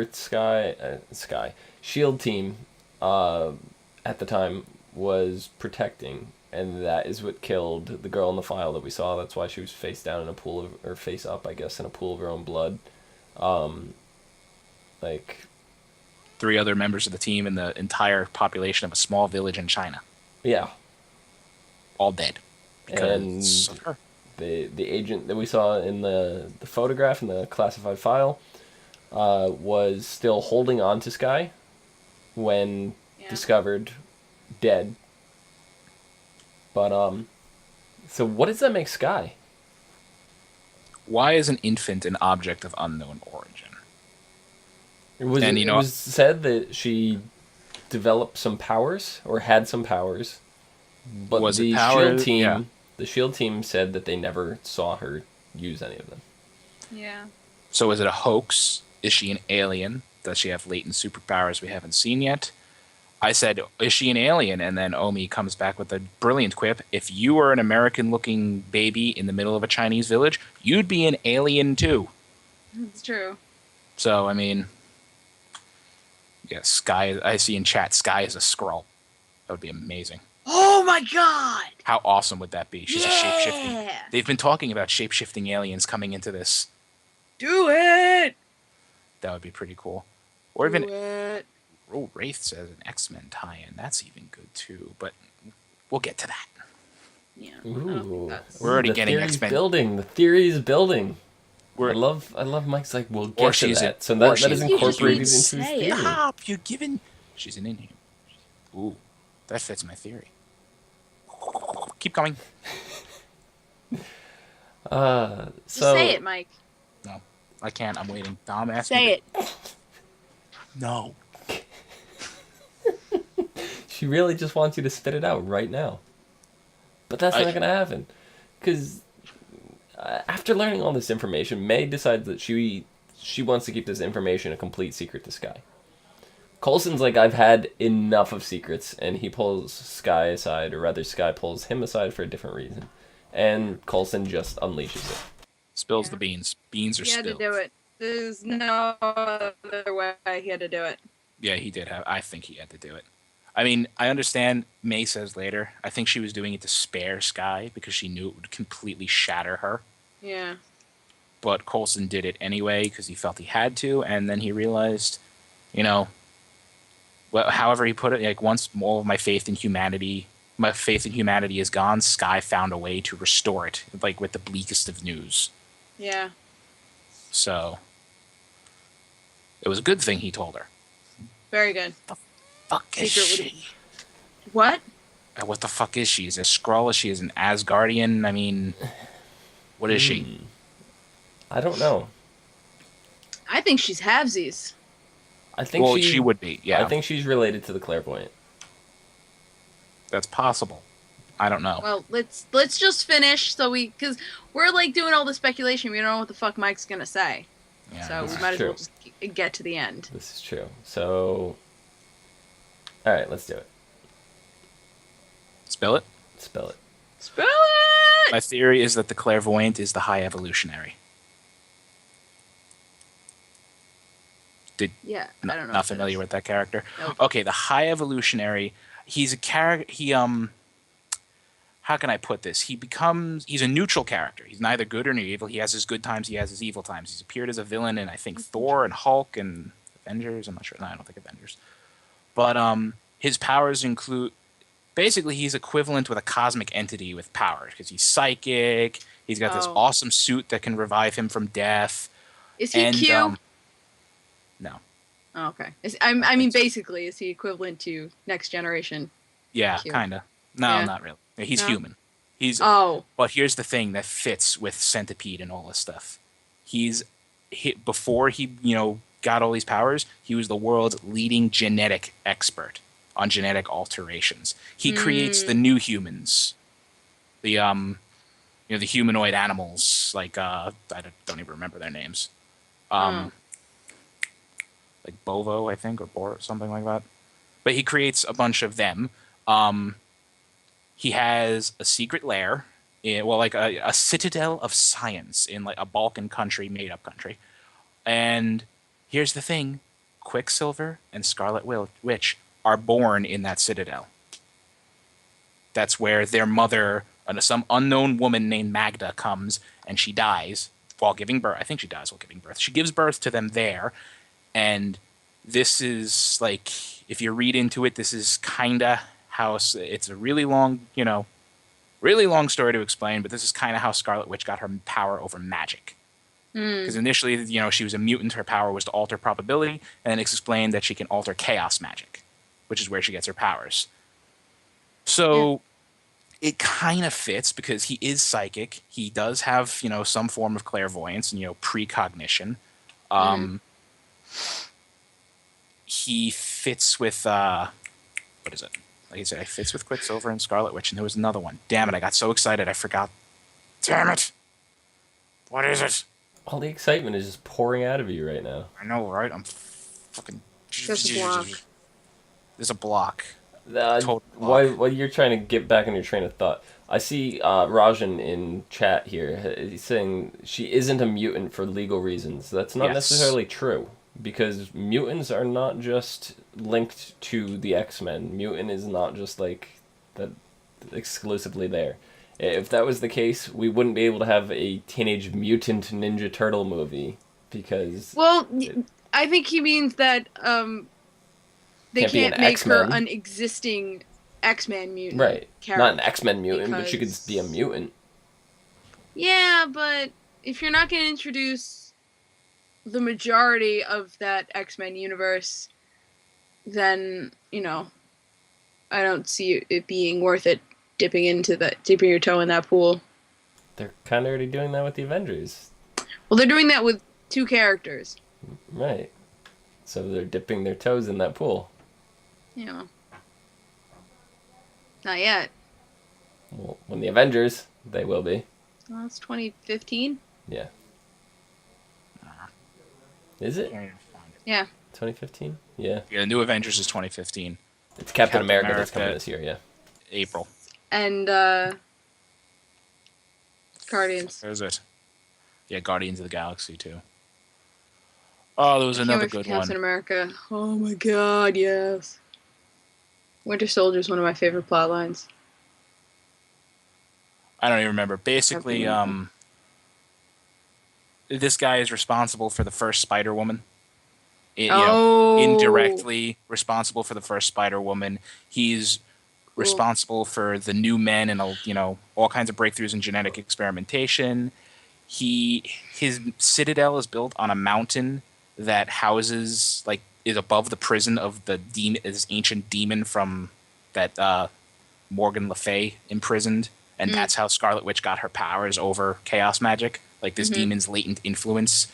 [SPEAKER 1] S.H.I.E.L.D. team at the time was protecting, and that is what killed the girl in the file that we saw. That's why she was face down in a pool of, or face up, I guess, in a pool of her own blood. Like,
[SPEAKER 3] 3 other members of the team and the entire population of a small village in China,
[SPEAKER 1] yeah.
[SPEAKER 3] all dead. Because
[SPEAKER 1] And
[SPEAKER 3] of her.
[SPEAKER 1] the agent that we saw in the photograph in the classified file was still holding on to Skye when
[SPEAKER 2] Yeah.
[SPEAKER 1] discovered dead. But so what does that make Skye?
[SPEAKER 3] Why is an infant an object of unknown origin?
[SPEAKER 1] It was said that she developed some powers or had some powers, but
[SPEAKER 3] Was it
[SPEAKER 1] the
[SPEAKER 3] power?
[SPEAKER 1] Shield team,
[SPEAKER 3] Yeah.
[SPEAKER 1] the Shield team said that they never saw her use any of them.
[SPEAKER 2] Yeah.
[SPEAKER 3] So is it a hoax? Is she an alien? Does she have latent superpowers we haven't seen yet? I said, is she an alien? And then Omi comes back with a brilliant quip. If you were an American-looking baby in the middle of a Chinese village, you'd be an alien too.
[SPEAKER 2] It's true.
[SPEAKER 3] So, I mean, yeah, Skye, I see in chat, Skye is a Skrull. That would be amazing.
[SPEAKER 2] Oh my god!
[SPEAKER 3] How awesome would that be? She's a shapeshifting.
[SPEAKER 2] Yeah!
[SPEAKER 3] They've been talking about shapeshifting aliens coming into this.
[SPEAKER 2] Do it!
[SPEAKER 3] That would be pretty cool. Or even,
[SPEAKER 2] Do it.
[SPEAKER 3] oh, Wraith says an X-Men tie-in. That's even good too, but we'll get to that.
[SPEAKER 2] Yeah. I don't think
[SPEAKER 1] Ooh,
[SPEAKER 2] that's-
[SPEAKER 3] We're already
[SPEAKER 1] the
[SPEAKER 3] getting
[SPEAKER 1] theory's
[SPEAKER 3] X-Men.
[SPEAKER 1] building. The theory is building.
[SPEAKER 3] We're-
[SPEAKER 1] I love Mike's like, we'll
[SPEAKER 3] Or
[SPEAKER 1] get to
[SPEAKER 3] she's
[SPEAKER 1] that.
[SPEAKER 3] a-
[SPEAKER 1] So
[SPEAKER 3] or
[SPEAKER 1] that
[SPEAKER 3] she's
[SPEAKER 1] is
[SPEAKER 3] a-
[SPEAKER 1] incorporated
[SPEAKER 2] You
[SPEAKER 1] into
[SPEAKER 2] just
[SPEAKER 1] his
[SPEAKER 2] say it.
[SPEAKER 1] theory.
[SPEAKER 3] Stop! You're giving. She's an inhuman. Ooh, that fits my theory. Keep coming.
[SPEAKER 1] So
[SPEAKER 2] Just say it, Mike.
[SPEAKER 3] No, I can't. I'm waiting. Dom asked me.
[SPEAKER 2] Say it.
[SPEAKER 3] No.
[SPEAKER 1] She really just wants you to spit it out right now. But that's not going to happen. Because after learning all this information, May decides that she wants to keep this information a complete secret to Skye. Coulson's like, I've had enough of secrets, and he pulls Skye aside, or rather Skye pulls him aside for a different reason. And Coulson just unleashes it.
[SPEAKER 3] Spills
[SPEAKER 2] Yeah.
[SPEAKER 3] the beans. Beans are
[SPEAKER 2] He had
[SPEAKER 3] spilled.
[SPEAKER 2] to do it. There's no other way he had to do it.
[SPEAKER 3] Yeah, he did have. I think he had to do it. I mean, I understand. May says later. I think she was doing it to spare Skye because she knew it would completely shatter her.
[SPEAKER 2] Yeah.
[SPEAKER 3] But Coulson did it anyway because he felt he had to, and then he realized, you know, well, however he put it, like once all of my faith in humanity is gone, Skye found a way to restore it, like with the bleakest of news.
[SPEAKER 2] Yeah.
[SPEAKER 3] So it was a good thing he told her.
[SPEAKER 2] Very good.
[SPEAKER 3] Fuck is
[SPEAKER 2] Secret
[SPEAKER 3] she?
[SPEAKER 2] What?
[SPEAKER 3] What the fuck is she? Is a Skrull? Is she an Asgardian? I mean, what is she?
[SPEAKER 1] I don't know.
[SPEAKER 2] I think she's halvesies.
[SPEAKER 1] I think
[SPEAKER 3] Well, she would be. Yeah,
[SPEAKER 1] I think she's related to the Clairvoyant.
[SPEAKER 3] that's possible. I don't know.
[SPEAKER 2] Well, let's just finish because we're like doing all the speculation. We don't know what the fuck Mike's gonna say,
[SPEAKER 3] Yeah,
[SPEAKER 2] so
[SPEAKER 1] this
[SPEAKER 2] we
[SPEAKER 1] is
[SPEAKER 2] might as well
[SPEAKER 1] true.
[SPEAKER 2] just get to the end.
[SPEAKER 1] This is true. So, all right, let's do it.
[SPEAKER 3] Spell it.
[SPEAKER 1] Spell it.
[SPEAKER 2] Spell it.
[SPEAKER 3] My theory is that the Clairvoyant is the High Evolutionary.
[SPEAKER 2] Yeah, I don't know.
[SPEAKER 3] Not familiar with that character.
[SPEAKER 2] Nope.
[SPEAKER 3] Okay, the High Evolutionary. He's a character. How can I put this? He's a neutral character. He's neither good nor evil. He has his good times. He has his evil times. He's appeared as a villain in I think Thor and Hulk and Avengers. I'm not sure. No, I don't think Avengers. But his powers include. Basically, he's equivalent with a cosmic entity with powers because he's psychic. He's got this
[SPEAKER 2] Oh.
[SPEAKER 3] awesome suit that can revive him from death.
[SPEAKER 2] Is he
[SPEAKER 3] And
[SPEAKER 2] Q?
[SPEAKER 3] no.
[SPEAKER 2] Oh, okay. I mean, basically, is he equivalent to Next Generation?
[SPEAKER 3] Yeah,
[SPEAKER 2] Cute.
[SPEAKER 3] kind of. No,
[SPEAKER 2] Yeah.
[SPEAKER 3] not really. He's
[SPEAKER 2] No?
[SPEAKER 3] human.
[SPEAKER 2] Oh,
[SPEAKER 3] But here's the thing that fits with Centipede and all this stuff. Before he got all these powers, he was the world's leading genetic expert on genetic alterations. He creates the new humans, the the humanoid animals. Like I don't even remember their names. Like Bovo, I think, or Bor, something like that. But he creates a bunch of them. He has a secret lair, like a citadel of science in like a Balkan country, made-up country. And here's the thing: Quicksilver and Scarlet Witch are born in that citadel. That's where their mother, some unknown woman named Magda, comes and she dies while giving birth. I think she dies while giving birth. She gives birth to them there. And this is like, if you read into it, this is kind of how it's a really long story to explain, but this is kind of how Scarlet Witch got her power over magic. Because initially, she was a mutant. Her power was to alter probability, and then it's explained that she can alter chaos magic, which is where she gets her powers. So it kind of fits because he is psychic. He does have, some form of clairvoyance and, precognition. He fits with, what is it? Like I said, he fits with Quicksilver and Scarlet Witch, and there was another one. Damn it, I got so excited, I forgot. Damn it! What is it?
[SPEAKER 1] All the excitement is just pouring out of you right now.
[SPEAKER 3] I know, right? I'm fucking...
[SPEAKER 2] There's a block.
[SPEAKER 3] There's a block.
[SPEAKER 1] While you're trying to get back on your train of thought, I see Rajan in chat here. He's saying she isn't a mutant for legal reasons. That's not necessarily true, because mutants are not just linked to the X-Men. Mutant is not just like that exclusively there. If that was the case, we wouldn't be able to have a Teenage Mutant Ninja Turtle movie, because...
[SPEAKER 2] Well, I think he means that they can't make her an existing X-Men mutant.
[SPEAKER 1] Right.
[SPEAKER 2] Character,
[SPEAKER 1] not an X-Men mutant, but she could be a mutant.
[SPEAKER 2] Yeah, but if you're not going to introduce the majority of that X-Men universe, then, I don't see it being worth it dipping your toe in that pool.
[SPEAKER 1] They're kind of already doing that with the Avengers.
[SPEAKER 2] Well, they're doing that with 2 characters.
[SPEAKER 1] Right. So they're dipping their toes in that pool.
[SPEAKER 2] Yeah. Not yet.
[SPEAKER 1] Well, when the Avengers, they will be.
[SPEAKER 2] Well, it's 2015.
[SPEAKER 1] Yeah. Is it?
[SPEAKER 2] Yeah.
[SPEAKER 1] 2015? Yeah.
[SPEAKER 3] Yeah, the new Avengers is 2015.
[SPEAKER 1] It's Captain America that's coming this year, yeah.
[SPEAKER 3] April.
[SPEAKER 2] And Guardians.
[SPEAKER 3] There's it. Yeah, Guardians of the Galaxy too. Oh, there was another good one.
[SPEAKER 2] Captain America. Oh my God, yes. Winter Soldier is one of my favorite plot lines.
[SPEAKER 3] I don't even remember. Basically, this guy is responsible for the first Spider-Woman. Indirectly responsible for the first Spider-Woman. He's responsible for the new men and all kinds of breakthroughs in genetic experimentation. His citadel is built on a mountain that houses is above the prison of this ancient demon from that Morgan Le Fay imprisoned, and that's how Scarlet Witch got her powers over chaos magic, like this demon's latent influence.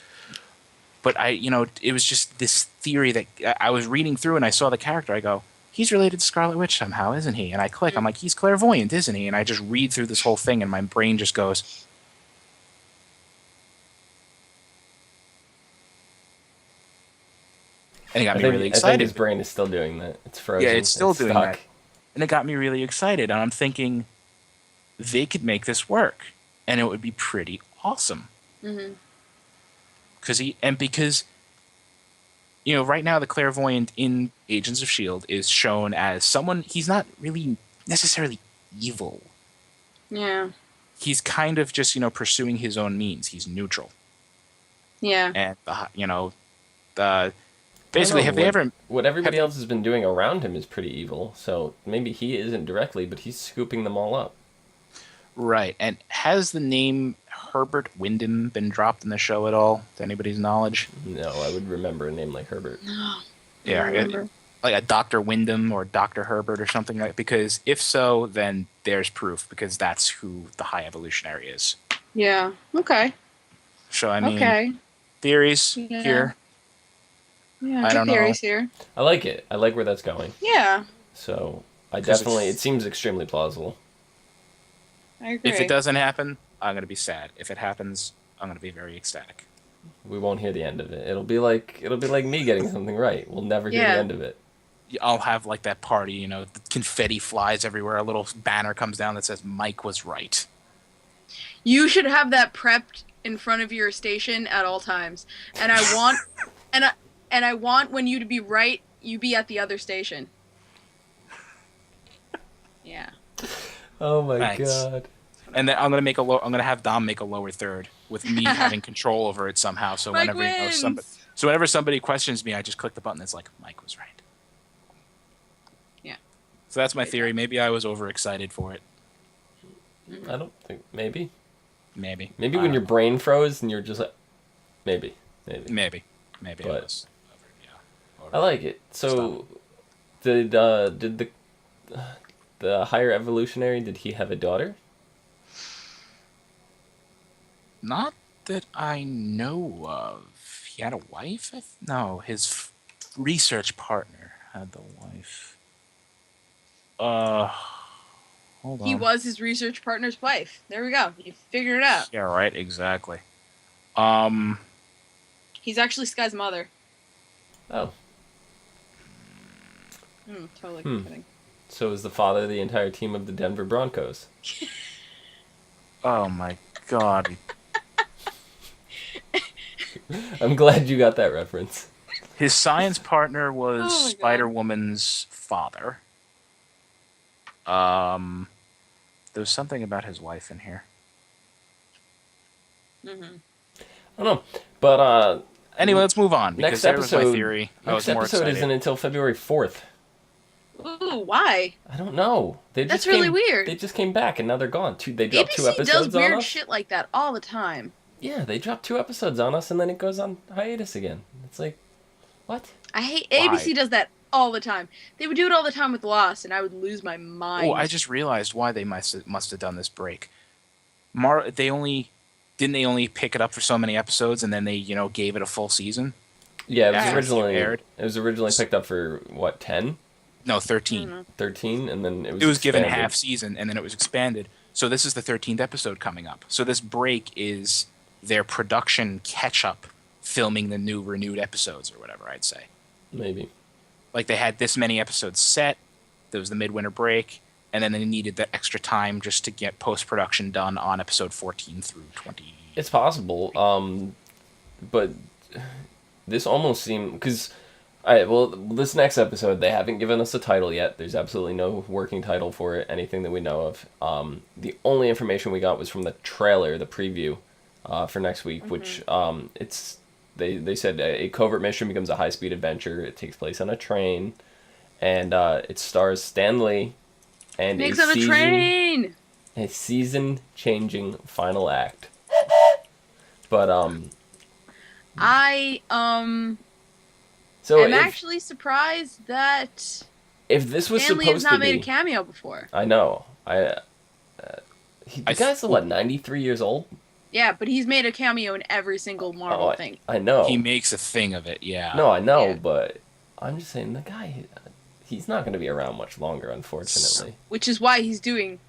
[SPEAKER 3] But it was just this theory that I was reading through, and I saw the character. I go, he's related to Scarlet Witch somehow, isn't he? And I click, I'm like, he's clairvoyant, isn't he? And I just read through this whole thing, and my brain just goes. And it got me really excited.
[SPEAKER 1] I think his brain is still doing that. It's frozen.
[SPEAKER 3] Yeah, it's still doing
[SPEAKER 1] stuck.
[SPEAKER 3] that. And it got me really excited. And I'm thinking, they could make this work. And it would be pretty awesome. Mm-hmm. Because right now the clairvoyant in Agents of S.H.I.E.L.D. is shown as someone, he's not really necessarily evil.
[SPEAKER 2] Yeah.
[SPEAKER 3] He's kind of just, pursuing his own means. He's neutral.
[SPEAKER 2] Yeah.
[SPEAKER 3] And, basically,
[SPEAKER 1] what everybody else has been doing around him is pretty evil, so maybe he isn't directly, but he's scooping them all up.
[SPEAKER 3] Right. And has the name Herbert Wyndham been dropped in the show at all, to anybody's knowledge?
[SPEAKER 1] No, I would remember a name like Herbert.
[SPEAKER 3] Yeah, like a Dr. Wyndham or Dr. Herbert or something like that, because if so, then there's proof, because that's who the High Evolutionary is.
[SPEAKER 2] Yeah, okay.
[SPEAKER 3] So, I mean, theories here.
[SPEAKER 2] Yeah, I don't know. Theories here.
[SPEAKER 1] I like it. I like where that's going.
[SPEAKER 2] Yeah.
[SPEAKER 1] So, it seems extremely plausible.
[SPEAKER 2] I agree.
[SPEAKER 3] If it doesn't happen, I'm going to be sad. If it happens, I'm going to be very ecstatic.
[SPEAKER 1] We won't hear the end of it. It'll be like me getting something right. We'll never hear the end of it.
[SPEAKER 3] I'll have that party, the confetti flies everywhere. A little banner comes down that says Mike was right.
[SPEAKER 2] You should have that prepped in front of your station at all times. And I want I want when you to be right, you be at the other station. Yeah.
[SPEAKER 1] Oh my God.
[SPEAKER 3] And then I'm gonna have Dom make a lower third with me having control over it somehow. So
[SPEAKER 2] Mike
[SPEAKER 3] whenever somebody questions me, I just click the button that's like Mike was right.
[SPEAKER 2] Yeah.
[SPEAKER 3] So that's my theory. Maybe I was overexcited for it.
[SPEAKER 1] I don't think maybe.
[SPEAKER 3] Maybe
[SPEAKER 1] when your brain froze and you're just like maybe.
[SPEAKER 3] But it was. I
[SPEAKER 1] like it. So, did the the higher evolutionary, did he have a daughter?
[SPEAKER 3] Not that I know of. He had a wife? No, his research partner had the wife. Hold on.
[SPEAKER 2] He was his research partner's wife. There we go. You figured it out.
[SPEAKER 3] Yeah, right, exactly.
[SPEAKER 2] He's actually Skye's mother.
[SPEAKER 1] Oh.
[SPEAKER 2] Totally kidding.
[SPEAKER 1] So is the father of the entire team of the Denver Broncos?
[SPEAKER 3] Oh my god.
[SPEAKER 1] I'm glad you got that reference.
[SPEAKER 3] His science partner was
[SPEAKER 2] Oh my God.
[SPEAKER 3] Spider-Woman's father. There's something about his wife in here.
[SPEAKER 2] Mm-hmm.
[SPEAKER 1] I don't know, but
[SPEAKER 3] Anyway, let's move on because
[SPEAKER 1] next
[SPEAKER 3] there was
[SPEAKER 1] episode.
[SPEAKER 3] my theory. I was
[SPEAKER 1] Next
[SPEAKER 3] more
[SPEAKER 1] episode
[SPEAKER 3] excited.
[SPEAKER 1] isn't until February 4th.
[SPEAKER 2] Ooh, why?
[SPEAKER 1] I don't know.
[SPEAKER 2] That's really weird.
[SPEAKER 1] They just came back and now they're gone. They dropped 2
[SPEAKER 2] ABC
[SPEAKER 1] episodes
[SPEAKER 2] does
[SPEAKER 1] on
[SPEAKER 2] weird
[SPEAKER 1] us.
[SPEAKER 2] shit like that all the time.
[SPEAKER 1] Yeah, they dropped 2 episodes on us and then it goes on hiatus again. It's like, what?
[SPEAKER 2] I hate
[SPEAKER 3] Why?
[SPEAKER 2] ABC does that all the time. They would do it all the time with Lost, and I would lose my mind.
[SPEAKER 3] Oh, I just realized why they must have done this break. They only pick it up for so many episodes and then they gave it a full season.
[SPEAKER 1] Yeah,
[SPEAKER 3] Yeah,
[SPEAKER 1] it
[SPEAKER 3] aired.
[SPEAKER 1] was originally picked up for what, 10?
[SPEAKER 3] No, 13.
[SPEAKER 2] Mm-hmm.
[SPEAKER 1] 13, and then
[SPEAKER 3] It was given
[SPEAKER 1] expanded.
[SPEAKER 3] half season and then it was expanded. So this is the 13th episode coming up. So this break is their production catch up, filming the new renewed episodes or whatever I'd say.
[SPEAKER 1] Maybe.
[SPEAKER 3] Like they had this many episodes set. There was the midwinter break, and then they needed that extra time just to get post production done on episode 14 through 20.
[SPEAKER 1] It's possible, but this almost seemed because, this next episode they haven't given us a title yet. There's absolutely no working title for it, anything that we know of. The only information we got was from the trailer, the preview, for next week, which it's they said a covert mission becomes a high speed adventure. It takes place on a train, and it stars Stan Lee, and
[SPEAKER 2] Makes on a train.
[SPEAKER 1] a season changing final act. But
[SPEAKER 2] I
[SPEAKER 1] so
[SPEAKER 2] am actually surprised that
[SPEAKER 1] if this was
[SPEAKER 2] Stanley
[SPEAKER 1] supposed
[SPEAKER 2] has
[SPEAKER 1] to
[SPEAKER 2] not made
[SPEAKER 1] be,
[SPEAKER 2] a cameo before.
[SPEAKER 1] I know. The guy's what, 93 years old?
[SPEAKER 2] Yeah, but he's made a cameo in every single Marvel thing.
[SPEAKER 1] I know.
[SPEAKER 3] He makes a thing of it, yeah.
[SPEAKER 1] No, I know,
[SPEAKER 2] Yeah.
[SPEAKER 1] but I'm just saying the guy, he's not going to be around much longer, unfortunately.
[SPEAKER 2] Which is why he's doing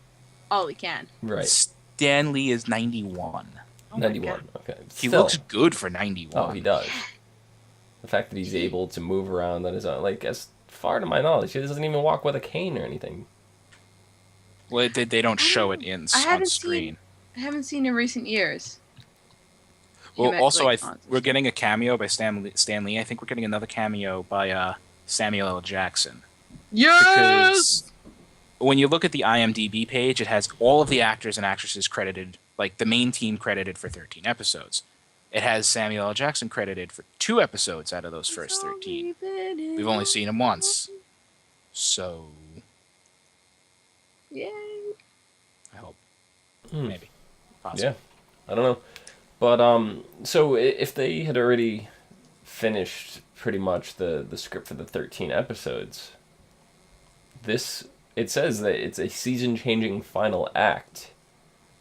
[SPEAKER 2] all he can.
[SPEAKER 1] Right.
[SPEAKER 3] Stan Lee is 91.
[SPEAKER 2] Oh my
[SPEAKER 1] 91.
[SPEAKER 2] God.
[SPEAKER 1] Okay.
[SPEAKER 3] He
[SPEAKER 1] Still.
[SPEAKER 3] looks good for 91.
[SPEAKER 1] Oh, he does. The fact that he's able to move around on his own, like, as far to my knowledge, he doesn't even walk with a cane or anything.
[SPEAKER 3] Well, they don't show it on screen.
[SPEAKER 2] I haven't seen in recent years.
[SPEAKER 3] Well,
[SPEAKER 2] Him at,
[SPEAKER 3] also,
[SPEAKER 2] like,
[SPEAKER 3] we're getting a cameo by Stan Lee. I think we're getting another cameo by Samuel L. Jackson.
[SPEAKER 2] Yes.
[SPEAKER 3] Because when you look at the IMDb page, it has all of the actors and actresses credited, like the main team credited for 13 episodes. It has Samuel L. Jackson credited for 2 episodes out of those first 13. We've only seen him once. So,
[SPEAKER 2] Yay.
[SPEAKER 3] I hope.
[SPEAKER 1] Hmm.
[SPEAKER 3] Maybe. Possibly.
[SPEAKER 1] Yeah. I don't know. But, so if they had already finished pretty much the script for the 13 episodes, it says that it's a season-changing final act.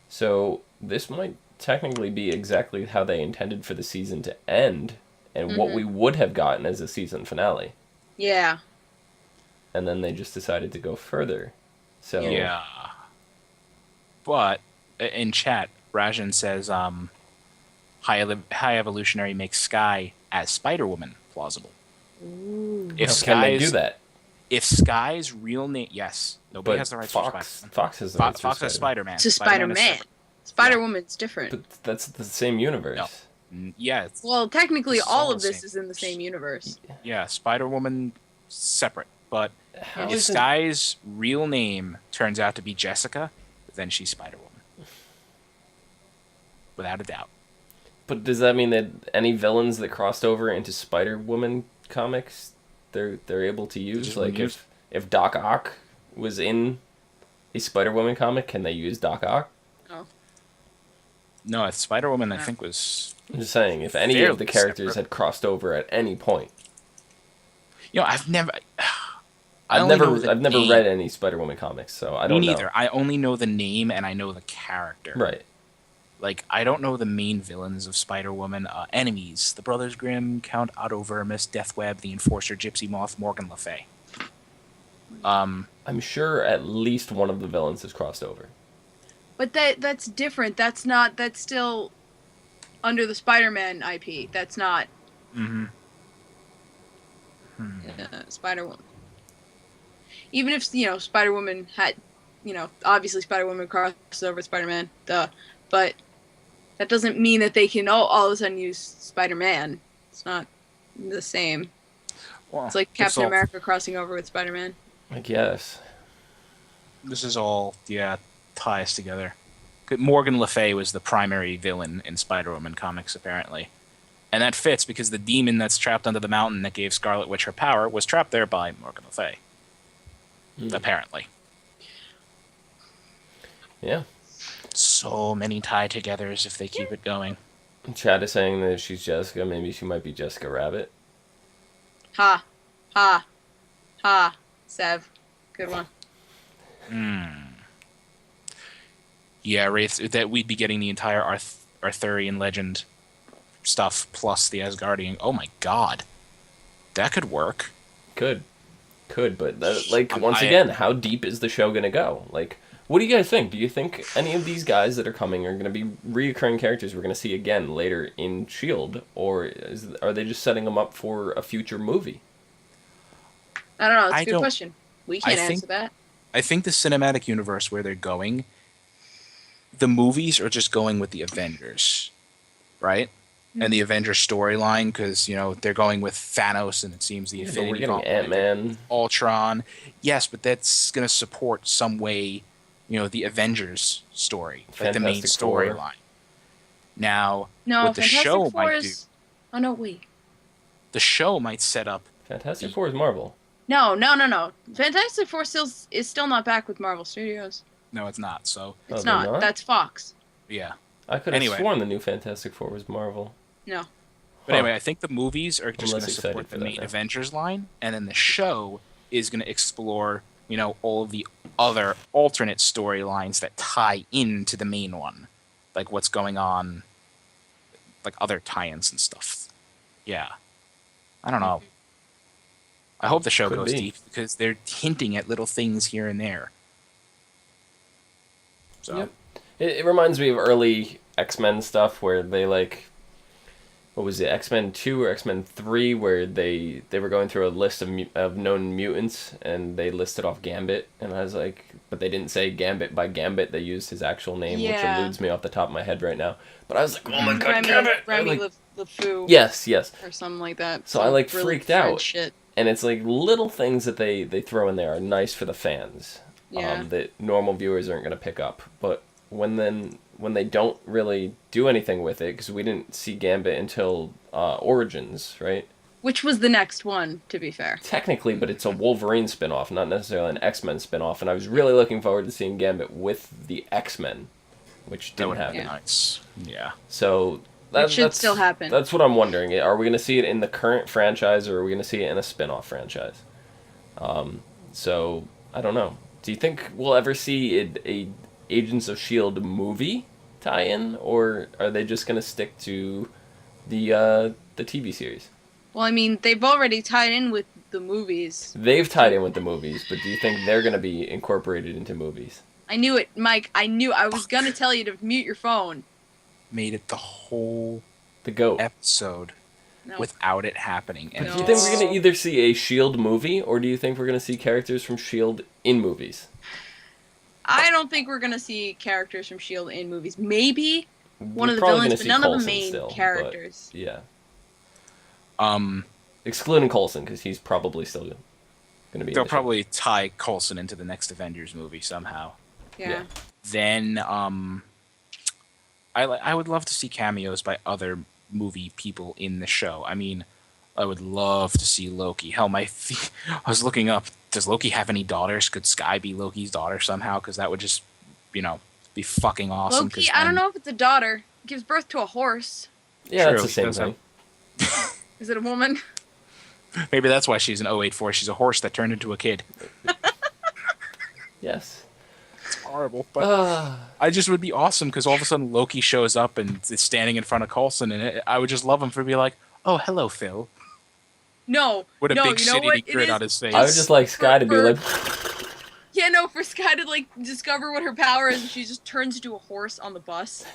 [SPEAKER 1] So this might technically be exactly how they intended for the season to end, and what we would have gotten as a season finale.
[SPEAKER 2] Yeah.
[SPEAKER 1] And then they just decided to go further. So
[SPEAKER 3] Yeah. But in chat, Rajan says High Evolutionary makes Skye as Spider-Woman plausible.
[SPEAKER 2] Ooh.
[SPEAKER 3] If
[SPEAKER 1] can they
[SPEAKER 3] Skye's
[SPEAKER 1] do that?
[SPEAKER 3] If Skye's real name, yes, nobody
[SPEAKER 1] But
[SPEAKER 3] has the rights for
[SPEAKER 1] Fox
[SPEAKER 3] Spider-Man.
[SPEAKER 1] has the rights for
[SPEAKER 3] Fox has Spider-Man.
[SPEAKER 2] To
[SPEAKER 3] Spider-Man is
[SPEAKER 2] Spider-Man.
[SPEAKER 3] separate.
[SPEAKER 2] Spider-Woman's different.
[SPEAKER 1] But that's the same universe.
[SPEAKER 3] No. Yeah,
[SPEAKER 2] Well, technically,
[SPEAKER 3] It's
[SPEAKER 2] all
[SPEAKER 3] all
[SPEAKER 2] of
[SPEAKER 3] the
[SPEAKER 2] this
[SPEAKER 3] same.
[SPEAKER 2] is in the same universe.
[SPEAKER 3] yeah, Spider-Woman separate. But
[SPEAKER 1] How
[SPEAKER 3] if
[SPEAKER 1] is it?
[SPEAKER 3] Skye's real name turns out to be Jessica, then she's Spider-Woman. Without a doubt.
[SPEAKER 1] But does that mean that any villains that crossed over into Spider-Woman comics, they're able to use?
[SPEAKER 3] Just
[SPEAKER 1] Like
[SPEAKER 3] use-
[SPEAKER 1] if Doc Ock was in a Spider-Woman comic, can they use Doc Ock?
[SPEAKER 2] Oh.
[SPEAKER 3] No, Spider-Woman, I think, was...
[SPEAKER 1] I'm just saying, if any of
[SPEAKER 3] Fairly
[SPEAKER 1] the characters
[SPEAKER 3] separate.
[SPEAKER 1] had crossed over at any point.
[SPEAKER 3] I've never...
[SPEAKER 1] I've never read any Spider-Woman comics, so I don't know.
[SPEAKER 3] Me neither. I only know the name and I know the character.
[SPEAKER 1] Right.
[SPEAKER 3] Like, I don't know the main villains of Spider-Woman. Enemies: the Brothers Grimm, Count Otto Vermis, Deathweb, the Enforcer, Gypsy Moth, Morgan Le Fay.
[SPEAKER 1] I'm sure at least one of the villains has crossed over.
[SPEAKER 2] But that's different. That's still under the Spider-Man IP. That's not Spider-Woman. Even if, Spider-Woman had, obviously Spider-Woman crosses over with Spider-Man, duh. But that doesn't mean that they can all of a sudden use Spider-Man. It's not the same.
[SPEAKER 3] Well,
[SPEAKER 2] it's like Captain America crossing over with Spider-Man.
[SPEAKER 1] I guess.
[SPEAKER 3] This is all, ties together. Morgan Le Fay was the primary villain in Spider-Woman comics, apparently. And that fits because the demon that's trapped under the mountain that gave Scarlet Witch her power was trapped there by Morgan Le Fay. Apparently.
[SPEAKER 1] Yeah.
[SPEAKER 3] So many tie-togethers if they keep it going.
[SPEAKER 1] Chad is saying that if she's Jessica, maybe she might be Jessica Rabbit.
[SPEAKER 2] Ha. Ha. Ha. Sev. Good one.
[SPEAKER 3] Yeah, Wraith, that we'd be getting the entire Arthurian legend stuff plus the Asgardian. Oh my god. That could work.
[SPEAKER 1] Could, but once again, how deep is the show gonna go? Like, what do you guys think? Do you think any of these guys that are coming are gonna be reoccurring characters we're gonna see again later in S.H.I.E.L.D., or are they just setting them up for a future movie?
[SPEAKER 2] I don't know. It's a good question. We can't answer that.
[SPEAKER 3] I think the cinematic universe where they're going, the movies are just going with the Avengers, right? And the Avengers storyline, because they're going with Thanos, and it seems the Infinity
[SPEAKER 1] Gauntlet, Ant-Man,
[SPEAKER 3] Ultron. Yes, but that's going to support some way, the Avengers story, like the main storyline. Now, what the show might do.
[SPEAKER 2] Oh no, wait.
[SPEAKER 3] The show might set up.
[SPEAKER 1] Fantastic Four is Marvel.
[SPEAKER 2] No. Fantastic Four is still not back with Marvel Studios.
[SPEAKER 3] No, it's not. So
[SPEAKER 2] it's not. That's Fox.
[SPEAKER 3] Yeah.
[SPEAKER 1] I could have sworn the new Fantastic Four was Marvel.
[SPEAKER 2] No.
[SPEAKER 3] But anyway, I think the movies are just going to support the main Avengers line, and then the show is going to explore, all of the other alternate storylines that tie into the main one, like what's going on, like other tie-ins and stuff. Yeah. I don't know. I hope the show goes deep because they're hinting at little things here and there. So.
[SPEAKER 1] Yep. It reminds me of early X-Men stuff where they what was it, X-Men 2 or X-Men 3, where they were going through a list of known mutants, and they listed off Gambit, and I was like, but they didn't say Gambit by Gambit, they used his actual name, which eludes me off the top of my head right now. But I was like, oh my god, Gambit!
[SPEAKER 2] Remy LeFou.
[SPEAKER 1] Yes.
[SPEAKER 2] Or something like that.
[SPEAKER 1] So I really freaked out. Shit. And it's like little things that they throw in there are nice for the fans.
[SPEAKER 2] Yeah.
[SPEAKER 1] That normal viewers aren't going to pick up. But when they don't really do anything with it, because we didn't see Gambit until Origins, right?
[SPEAKER 2] Which was the next one, to be fair.
[SPEAKER 1] Technically, but it's a Wolverine spinoff, not necessarily an X-Men spinoff, and I was really looking forward to seeing Gambit with the X-Men, which didn't happen.
[SPEAKER 3] Yeah. Nice. Yeah.
[SPEAKER 1] So
[SPEAKER 2] that should still happen.
[SPEAKER 1] That's what I'm wondering. Are we going to see it in the current franchise, or are we going to see it in a spinoff franchise? So I don't know. Do you think we'll ever see a Agents of S.H.I.E.L.D. movie tie-in, or are they just going to stick to the TV series?
[SPEAKER 2] Well, I mean, they've already tied in with the movies.
[SPEAKER 1] They've tied in with the movies, but do you think they're going to be incorporated into movies?
[SPEAKER 2] I knew it, Mike. I was going to tell you to mute your phone.
[SPEAKER 3] Made it the whole episode without it happening.
[SPEAKER 1] And do you think we're going to either see a S.H.I.E.L.D. movie, or do you think we're going to see characters from S.H.I.E.L.D. in movies?
[SPEAKER 2] I don't think we're going to see characters from S.H.I.E.L.D. in movies. Maybe one of the villains, but none of the main characters.
[SPEAKER 1] Yeah. Excluding Coulson, because he's probably still going to be.
[SPEAKER 3] They'll probably tie Coulson into the next Avengers movie somehow.
[SPEAKER 2] Yeah.
[SPEAKER 3] Then, I would love to see cameos by other movie people in the show. I mean, I would love to see Loki. Hell, I was looking up. Does Loki have any daughters? Could Skye be Loki's daughter somehow? Because that would just, be fucking awesome.
[SPEAKER 2] Loki, I don't know if it's a daughter. It gives birth to a horse.
[SPEAKER 1] Yeah, that's the same thing.
[SPEAKER 2] Is it a woman?
[SPEAKER 3] Maybe that's why she's an 084. She's a horse that turned into a kid.
[SPEAKER 1] Yes.
[SPEAKER 3] It's horrible, but I just would be awesome because all of a sudden Loki shows up and is standing in front of Coulson, and I would just love him for be like, "Oh, hello, Phil."
[SPEAKER 2] No,
[SPEAKER 3] With a
[SPEAKER 2] no,
[SPEAKER 3] big
[SPEAKER 2] you know
[SPEAKER 3] shitty
[SPEAKER 2] what? It
[SPEAKER 3] grin
[SPEAKER 2] is
[SPEAKER 3] on his face.
[SPEAKER 1] I would just like Skye to be like,
[SPEAKER 2] Yeah, no, for Skye to like discover what her power is, and she just turns into a horse on the bus.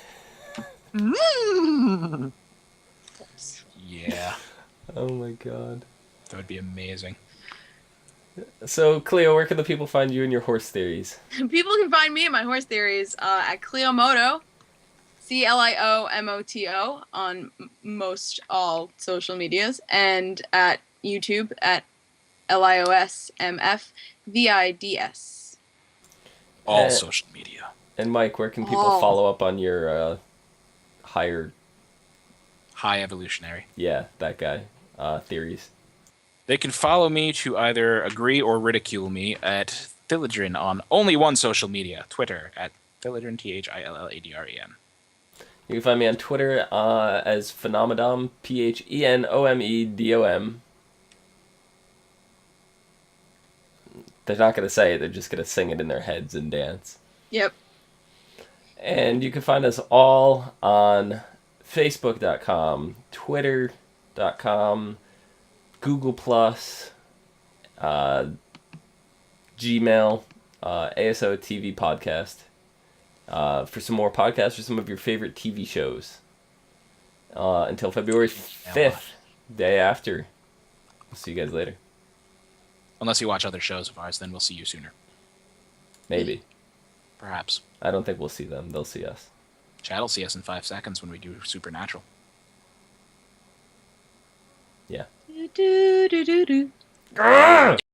[SPEAKER 3] Yeah,
[SPEAKER 1] oh my god.
[SPEAKER 3] that would be amazing.
[SPEAKER 1] So, Clio, where can the people find you and your horse theories?
[SPEAKER 2] People can find me and my horse theories at Cliomoto, CLIOMOTO, on most all social medias, and at YouTube at LIOSMFVIDS.
[SPEAKER 3] All social media.
[SPEAKER 1] And Mike, where can people follow up on your higher...
[SPEAKER 3] High Evolutionary.
[SPEAKER 1] Yeah, that guy. Theories.
[SPEAKER 3] They can follow me to either agree or ridicule me at Thilladren on only one social media, Twitter, at Thilladren, THILLADREN.
[SPEAKER 1] You can find me on Twitter as Phenomedom, PHENOMEDOM. They're not going to say it, they're just going to sing it in their heads and dance.
[SPEAKER 2] Yep.
[SPEAKER 1] And you can find us all on Facebook.com, Twitter.com, Google+, Gmail, ASOTV podcast. For some more podcasts or some of your favorite TV shows. Until February 5th, day after. We'll see you guys later.
[SPEAKER 3] Unless you watch other shows of ours, then we'll see you sooner.
[SPEAKER 1] Maybe.
[SPEAKER 3] Perhaps.
[SPEAKER 1] I don't think we'll see them. They'll see us.
[SPEAKER 3] Chad will see us in 5 seconds when we do Supernatural.
[SPEAKER 1] Yeah.
[SPEAKER 2] Do, do, do, do.